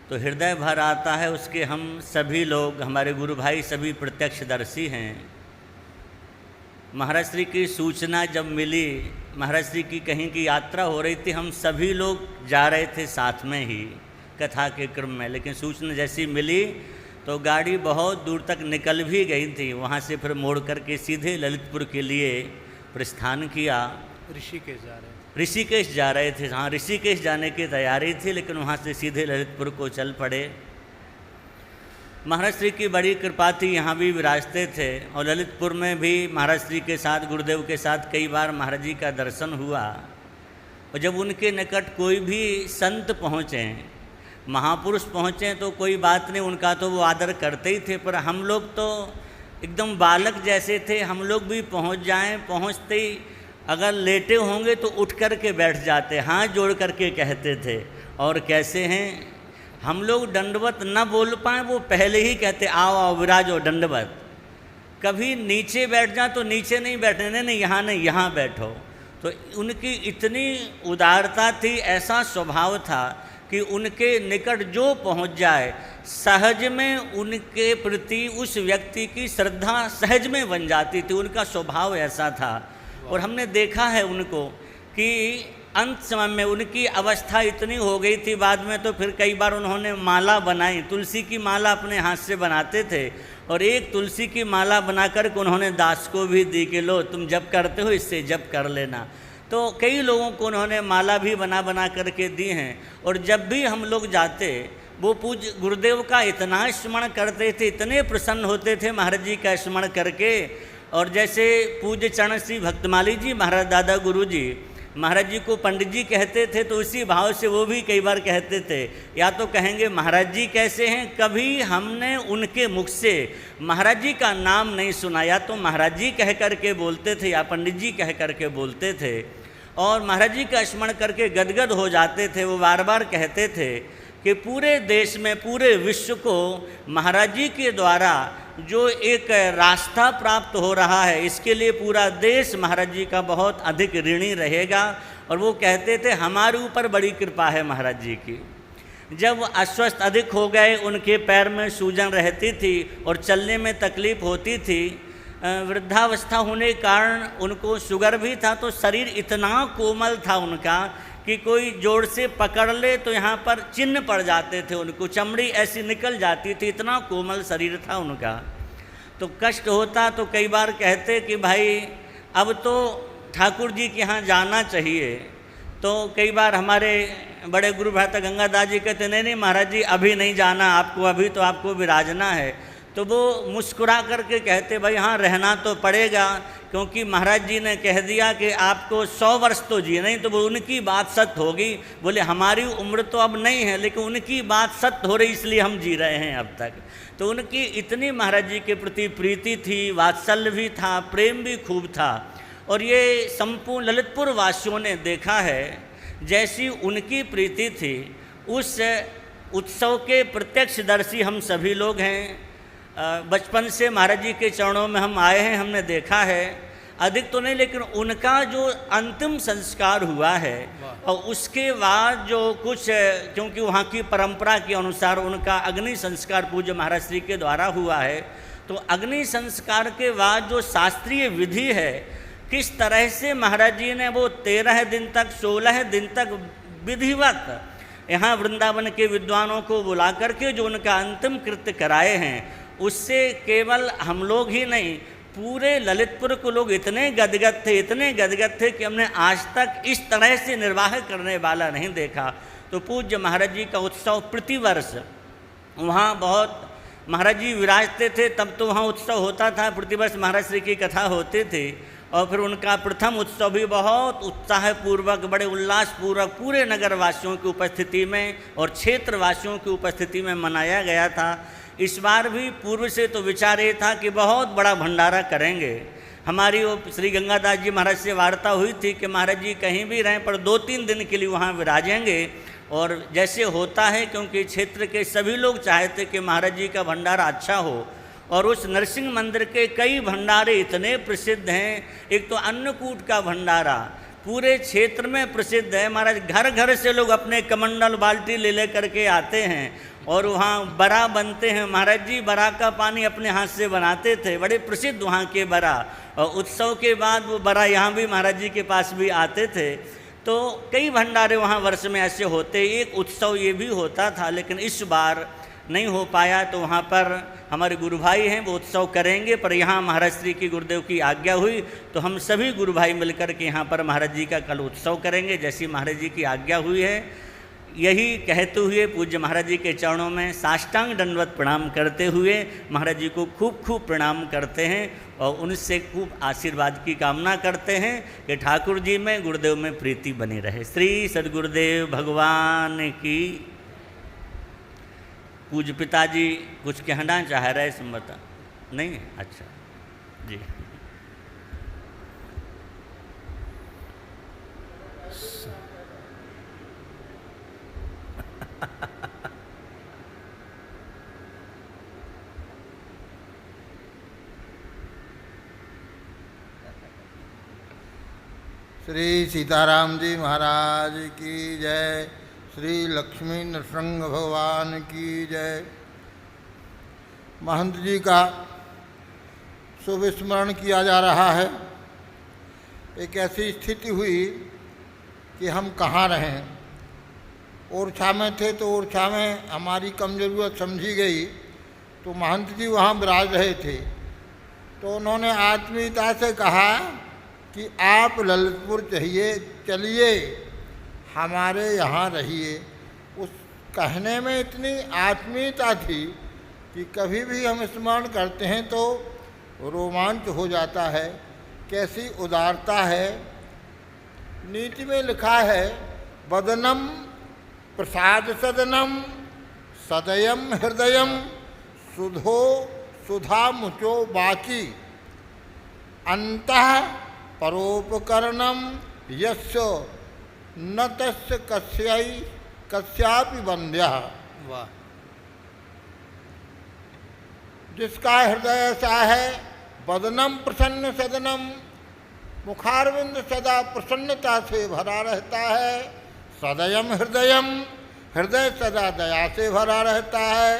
तो हृदय भर आता है। उसके हम सभी लोग, हमारे गुरु भाई सभी प्रत्यक्षदर्शी हैं। महाराज श्री की सूचना जब मिली, महाराज श्री की कहीं की यात्रा हो रही थी, हम सभी लोग जा रहे थे साथ में ही कथा के क्रम में। लेकिन सूचना जैसी मिली तो गाड़ी बहुत दूर तक निकल भी गई थी। वहाँ से फिर मोड़ करके सीधे ललितपुर के लिए प्रस्थान किया। ऋषिकेश जा रहे थे। हाँ, ऋषिकेश जाने की तैयारी थी, लेकिन वहाँ से सीधे ललितपुर को चल पड़े। महाराज श्री की बड़ी कृपा थी, यहाँ भी विराजते थे। और ललितपुर में भी महाराज श्री के साथ, गुरुदेव के साथ कई बार महाराज जी का दर्शन हुआ। और जब उनके निकट कोई भी संत पहुँचे, महापुरुष पहुँचे, तो कोई बात नहीं, उनका तो वो आदर करते ही थे। पर हम लोग तो एकदम बालक जैसे थे। हम लोग भी पहुँच जाएं, पहुँचते ही अगर लेटे होंगे तो उठ कर के बैठ जाते, हाथ जोड़ करके कहते थे, और कैसे हैं। हम लोग दंडवत न बोल पाएँ, वो पहले ही कहते आओ आओ विराजो दंडवत। कभी नीचे बैठ जाए तो नीचे नहीं बैठने, नहीं यहाँ नहीं, यहाँ बैठो। तो उनकी इतनी उदारता थी, ऐसा स्वभाव था कि उनके निकट जो पहुंच जाए, सहज में उनके प्रति उस व्यक्ति की श्रद्धा सहज में बन जाती थी। उनका स्वभाव ऐसा था। और हमने देखा है उनको कि अंत समय में उनकी अवस्था इतनी हो गई थी, बाद में तो फिर कई बार उन्होंने माला बनाई। तुलसी की माला अपने हाथ से बनाते थे, और एक तुलसी की माला बना कर के उन्होंने दास को भी दी कि लो तुम जप करते हो, इससे जप कर लेना। तो कई लोगों को उन्होंने माला भी बना बना करके दी हैं। और जब भी हम लोग जाते, वो पूज्य गुरुदेव का इतना स्मरण करते थे, इतने प्रसन्न होते थे महाराज जी का स्मरण करके। और जैसे पूज्य चरण श्री भक्तमाली जी महाराज दादा गुरु जी महाराज जी को पंडित जी कहते थे, तो इसी भाव से वो भी कई बार कहते थे, या तो कहेंगे महाराज जी कैसे हैं। कभी हमने उनके मुख से महाराज जी का नाम नहीं सुना, या तो महाराज जी कह कर के बोलते थे या पंडित जी कह कर के बोलते थे। और महाराज जी का स्मरण करके गदगद हो जाते थे। वो बार बार कहते थे कि पूरे देश में, पूरे विश्व को महाराज जी के द्वारा जो एक रास्ता प्राप्त हो रहा है, इसके लिए पूरा देश महाराज जी का बहुत अधिक ऋणी रहेगा। और वो कहते थे हमारे ऊपर बड़ी कृपा है महाराज जी की। जब अस्वस्थ अधिक हो गए, उनके पैर में सूजन रहती थी और चलने में तकलीफ होती थी, वृद्धावस्था होने के कारण उनको शुगर भी था, तो शरीर इतना कोमल था उनका कि कोई जोर से पकड़ ले तो यहाँ पर चिन्ह पड़ जाते थे, उनको चमड़ी ऐसी निकल जाती थी, इतना कोमल शरीर था उनका। तो कष्ट होता तो कई बार कहते कि भाई अब तो ठाकुर जी के यहाँ जाना चाहिए। तो कई बार हमारे बड़े गुरु भ्राता गंगादास जी कहते नहीं नहीं महाराज जी अभी नहीं जाना आपको, अभी तो आपको विराजना है। तो वो मुस्कुरा करके कहते भाई हाँ रहना तो पड़ेगा, क्योंकि महाराज जी ने कह दिया कि आपको 100 वर्ष तो जी, नहीं तो वो उनकी बात सत्य होगी। बोले हमारी उम्र तो अब नहीं है, लेकिन उनकी बात सत्य हो रही इसलिए हम जी रहे हैं अब तक। तो उनकी इतनी महाराज जी के प्रति प्रीति थी, वात्सल्य भी था, प्रेम भी खूब था। और ये संपूर्ण ललितपुर वासियों ने देखा है, जैसी उनकी प्रीति थी उस उत्सव के प्रत्यक्षदर्शी हम सभी लोग हैं। बचपन से महाराज जी के चरणों में हम आए हैं, हमने देखा है, अधिक तो नहीं, लेकिन उनका जो अंतिम संस्कार हुआ है और उसके बाद जो कुछ, क्योंकि वहाँ की परंपरा के अनुसार उनका अग्नि संस्कार पूज्य महाराज श्री के द्वारा हुआ है। तो अग्नि संस्कार के बाद जो शास्त्रीय विधि है, किस तरह से महाराज जी ने वो 13 दिन तक 16 दिन तक विधिवत यहाँ वृंदावन के विद्वानों को बुला करके जो उनका अंतिम कृत्य कराए हैं, उससे केवल हम लोग ही नहीं, पूरे ललितपुर को लोग इतने गदगद थे, इतने गदगद थे कि हमने आज तक इस तरह से निर्वाह करने वाला नहीं देखा। तो पूज्य महाराज जी का उत्सव प्रतिवर्ष वहाँ बहुत, महाराज जी विराजते थे तब तो वहाँ उत्सव होता था, प्रतिवर्ष महाराज श्री की कथा होती थी। और फिर उनका प्रथम उत्सव भी बहुत उत्साहपूर्वक, बड़े उल्लासपूर्वक पूरे नगरवासियों की उपस्थिति में और क्षेत्रवासियों की उपस्थिति में मनाया गया था। इस बार भी पूर्व से तो विचार ये था कि बहुत बड़ा भंडारा करेंगे। हमारी वो श्री गंगादास जी महाराज से वार्ता हुई थी कि महाराज जी कहीं भी रहें पर 2-3 दिन के लिए वहाँ विराजेंगे। और जैसे होता है, क्योंकि क्षेत्र के सभी लोग चाहते कि महाराज जी का भंडारा अच्छा हो, और उस नरसिंह मंदिर के कई भंडारे इतने प्रसिद्ध हैं। एक तो अन्नकूट का भंडारा पूरे क्षेत्र में प्रसिद्ध है, महाराज घर घर से लोग अपने कमंडल बाल्टी ले ले करके आते हैं और वहाँ बरा बनते हैं। महाराज जी बरा का पानी अपने हाथ से बनाते थे, बड़े प्रसिद्ध वहाँ के बरा। और उत्सव के बाद वो बरा यहाँ भी महाराज जी के पास भी आते थे। तो कई भंडारे वहाँ वर्ष में ऐसे होते। एक उत्सव ये भी होता था, लेकिन इस बार नहीं हो पाया। तो वहाँ पर हमारे गुरु भाई हैं, वो उत्सव करेंगे, पर यहाँ महाराज श्री की गुरुदेव की आज्ञा हुई तो हम सभी गुरु भाई मिलकर के यहाँ पर महाराज जी का कल उत्सव करेंगे, जैसी महाराज जी की आज्ञा हुई है। यही कहते हुए पूज्य महाराज जी के चरणों में साष्टांग दंडवत प्रणाम करते हुए महाराज जी को खूब खूब प्रणाम करते हैं और उनसे खूब आशीर्वाद की कामना करते हैं कि ठाकुर जी में, गुरुदेव में प्रीति बनी रहे। श्री सद्गुरुदेव भगवान की। पूज्य पिताजी कुछ कहना चाह रहे, संबता नहीं? अच्छा जी। श्री सीताराम जी महाराज की जय। श्री लक्ष्मी नृसिंह भगवान की जय। महंत जी का शुभ स्मरण किया जा रहा है। एक ऐसी स्थिति हुई कि हम कहाँ रहें। ओरछा में थे तो ओरछा में हमारी कम ज़रूरत समझी गई, तो महंत जी वहाँ विराज रहे थे। तो उन्होंने आत्मीयता से कहा कि आप ललितपुर चलिए, हमारे यहाँ रहिए। उस कहने में इतनी आत्मीयता थी कि कभी भी हम स्मरण करते हैं तो रोमांच हो जाता है। कैसी उदारता है। नीति में लिखा है, वदनम प्रसाद सदनम सदयम हृदयम सुधो सुधा मुचो बाची अंतः परोपकरणम यस्य न तस्य कस्यापि वन्द्यः। वाह। जिसका हृदय ऐसा है, वदनम प्रसन्न सदनम, मुखारविंद सदा प्रसन्नता से भरा रहता है। सदयम हृदयम, हृदय सदा दया से भरा रहता है।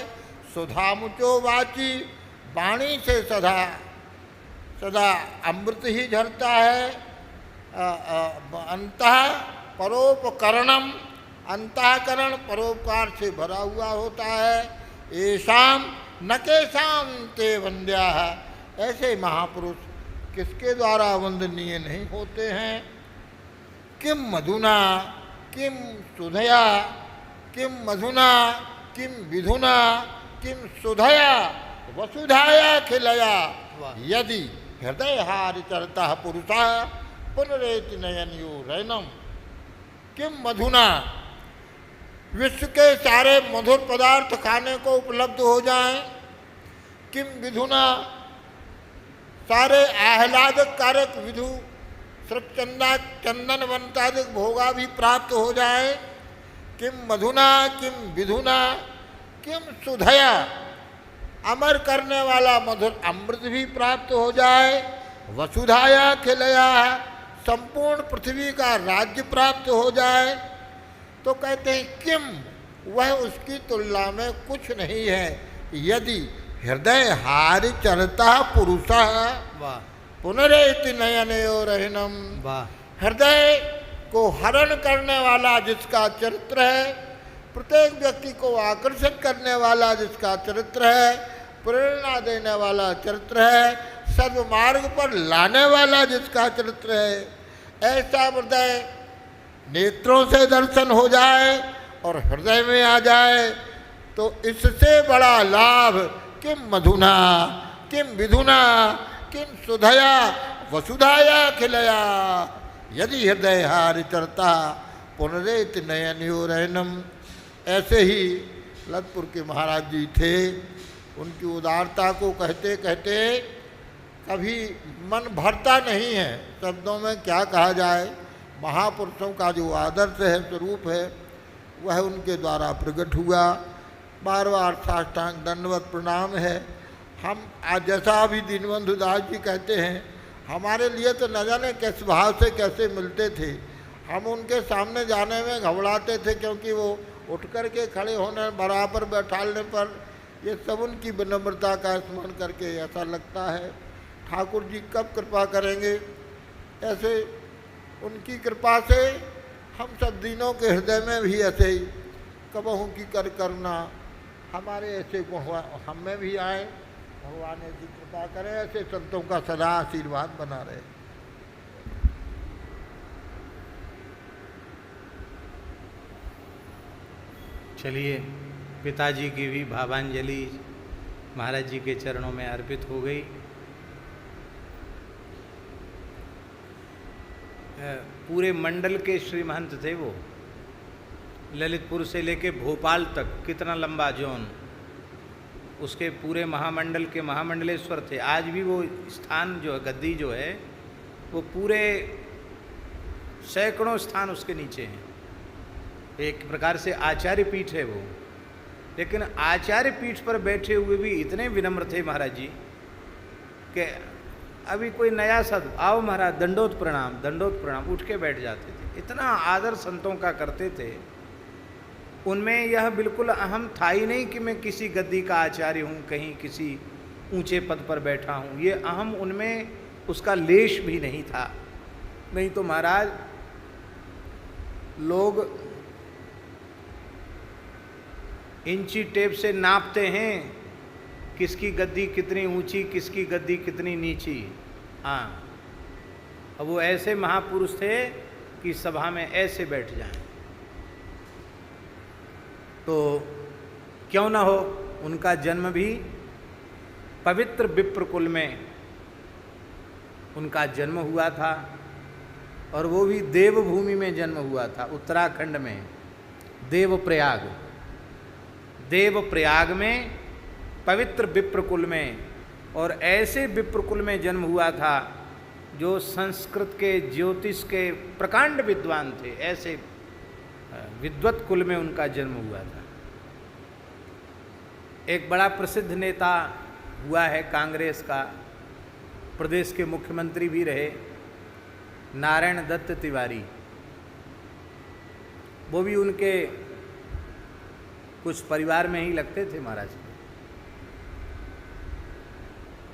सुधामुचो वाची, वाणी से सदा सदा अमृत ही झरता है। अंतः परोपकरणम, अंतःकरण परोपकार से भरा हुआ होता है। येषाम न केषाम ते वन्द्या, ऐसे महापुरुष किसके द्वारा वंदनीय नहीं होते हैं। किम मधुना किम सुधया, किम मधुना किम विधुना किम सुधया वसुधाया खिलया। यदि हृदय हार चरता पुरुषा पुनरेति नयनयो रैनम। किम मधुना, विश्व के सारे मधुर पदार्थ खाने को उपलब्ध हो जाएं। किम विधुना, सारे आह्लादक कारक विधु श्रृचंदा चंदन वंतादिक भोगा भी प्राप्त हो जाए। किम मधुना किम विधुना किम सुधया, अमर करने वाला मधुर अमृत भी प्राप्त हो जाए। वसुधाया खिलया, संपूर्ण पृथ्वी का राज्य प्राप्त हो जाए। तो कहते हैं किम, वह उसकी तुलना में कुछ नहीं है। यदि हृदय हार चरता पुरुषा पुनरेति नयनयो रहनम। हृदय को हरण करने वाला जिसका चरित्र है, प्रत्येक व्यक्ति को आकर्षित करने वाला जिसका चरित्र है, प्रेरणा देने वाला चरित्र है, सद्मार्ग पर लाने वाला जिसका चरित्र है, ऐसा हृदय नेत्रों से दर्शन हो जाए और हृदय में आ जाए तो इससे बड़ा लाभ किम मधुना किम विधुना किम सुधया वसुधाया खिलया। यदि हृदय हार चरता पुनरेत नयनयो रहनम। ऐसे ही ललितपुर के महाराज जी थे। उनकी उदारता को कहते कहते कभी मन भरता नहीं है। शब्दों में क्या कहा जाए। महापुरुषों का जो आदर्श है, स्वरूप है, वह उनके द्वारा प्रकट हुआ। बार बार साष्टांग दंडवत प्रणाम है। हम आज जैसा अभी दीनबंधु दास जी कहते हैं, हमारे लिए तो न जाने किस भाव से कैसे मिलते थे। हम उनके सामने जाने में घबराते थे, क्योंकि वो उठ कर के खड़े होने, बराबर बैठालने पर ये सब उनकी विनम्रता का स्मरण करके ऐसा लगता है ठाकुर जी कब कृपा करेंगे। ऐसे उनकी कृपा से हम सब दिनों के हृदय में भी ऐसे ही कबहू की करना हमारे ऐसे गुण हम में भी आए। भगवान ऐसी कृपा करें, ऐसे संतों का सदा आशीर्वाद बना रहे। चलिए, पिताजी की भी भावांजलि महाराज जी के चरणों में अर्पित हो गई। पूरे मंडल के श्री महंत थे वो। ललितपुर से लेके भोपाल तक कितना लंबा जोन, उसके पूरे महामंडल के महामंडलेश्वर थे। आज भी वो स्थान जो है, गद्दी जो है, वो पूरे सैकड़ों स्थान उसके नीचे हैं। एक प्रकार से आचार्य पीठ है वो। लेकिन आचार्य पीठ पर बैठे हुए भी इतने विनम्र थे महाराज जी कि अभी कोई नया साधु आओ महाराज दंडोत प्रणाम, दंडोत प्रणाम, उठ के बैठ जाते थे। इतना आदर संतों का करते थे। उनमें यह बिल्कुल अहम था ही नहीं कि मैं किसी गद्दी का आचार्य हूँ, कहीं किसी ऊंचे पद पर बैठा हूँ। ये अहम उनमें उसका लेश भी नहीं था। नहीं तो महाराज लोग इंची टेप से नापते हैं किसकी गद्दी कितनी ऊंची, किसकी गद्दी कितनी नीची। हाँ, अब वो ऐसे महापुरुष थे कि सभा में ऐसे बैठ जाएं। तो क्यों ना हो, उनका जन्म भी पवित्र विप्र कुल में उनका जन्म हुआ था, और वो भी देवभूमि में जन्म हुआ था, उत्तराखंड में देवप्रयाग। देवप्रयाग में पवित्र विप्र कुल में, और ऐसे विप्र कुल में जन्म हुआ था जो संस्कृत के ज्योतिष के प्रकांड विद्वान थे, ऐसे विद्वत कुल में उनका जन्म हुआ था। एक बड़ा प्रसिद्ध नेता हुआ है कांग्रेस का, प्रदेश के मुख्यमंत्री भी रहे, नारायण दत्त तिवारी। वो भी उनके कुछ परिवार में ही लगते थे महाराज।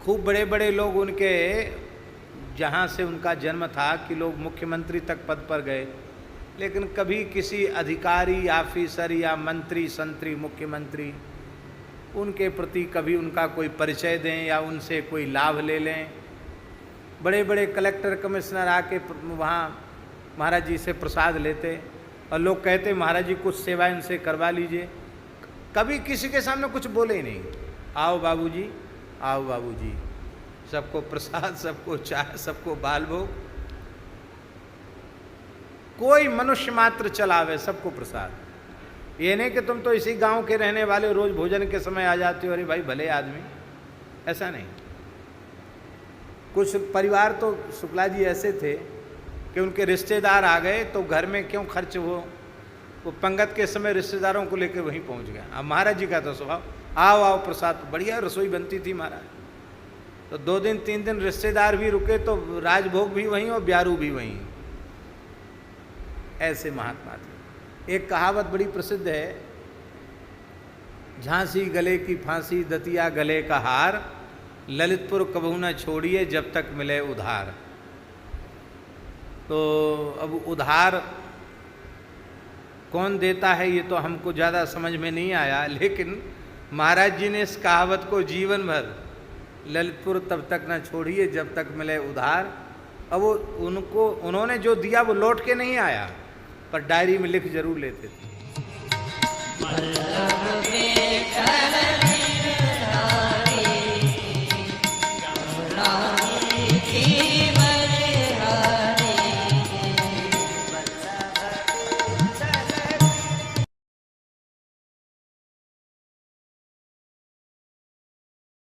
खूब बड़े बड़े लोग उनके, जहाँ से उनका जन्म था कि लोग मुख्यमंत्री तक पद पर गए, लेकिन कभी किसी अधिकारी, ऑफिसर या मंत्री, संतरी, मुख्यमंत्री उनके प्रति कभी उनका कोई परिचय दें या उनसे कोई लाभ ले लें। बड़े बड़े कलेक्टर, कमिश्नर आके वहाँ महाराज जी से प्रसाद लेते और लोग कहते महाराज जी कुछ सेवा इनसे करवा लीजिए। कभी किसी के सामने कुछ बोले ही नहीं, आओ बाबूजी, आओ बाबूजी, सबको प्रसाद, सबको चाय, सबको बाल भोग, कोई मनुष्य मात्र चलावे, सबको प्रसाद। ये नहीं कि तुम तो इसी गांव के रहने वाले, रोज भोजन के समय आ जाते हो, अरे भाई भले आदमी, ऐसा नहीं। कुछ परिवार तो शुक्ला जी ऐसे थे कि उनके रिश्तेदार आ गए तो घर में क्यों खर्च हो, वो पंगत के समय रिश्तेदारों को लेकर वहीं पहुंच गया। अब महाराज जी का तो स्वभाव, आओ आओ प्रसाद, बढ़िया रसोई बनती थी महाराज। तो 2 दिन 3 दिन रिश्तेदार भी रुके तो राजभोग भी वहीं और ब्यारू भी वहीं, ऐसे महात्मा थे। एक कहावत बड़ी प्रसिद्ध है, झांसी गले की फांसी, दतिया गले का हार, ललितपुर कबहू न छोड़िए जब तक मिले उधार। तो अब उधार कौन देता है ये तो हमको ज़्यादा समझ में नहीं आया, लेकिन महाराज जी ने इस कहावत को जीवन भर, ललितपुर तब तक न छोड़िए जब तक मिले उधार। अब वो उन्होंने जो दिया वो लौट के नहीं आया, पर डायरी में लिख जरूर लेते थे।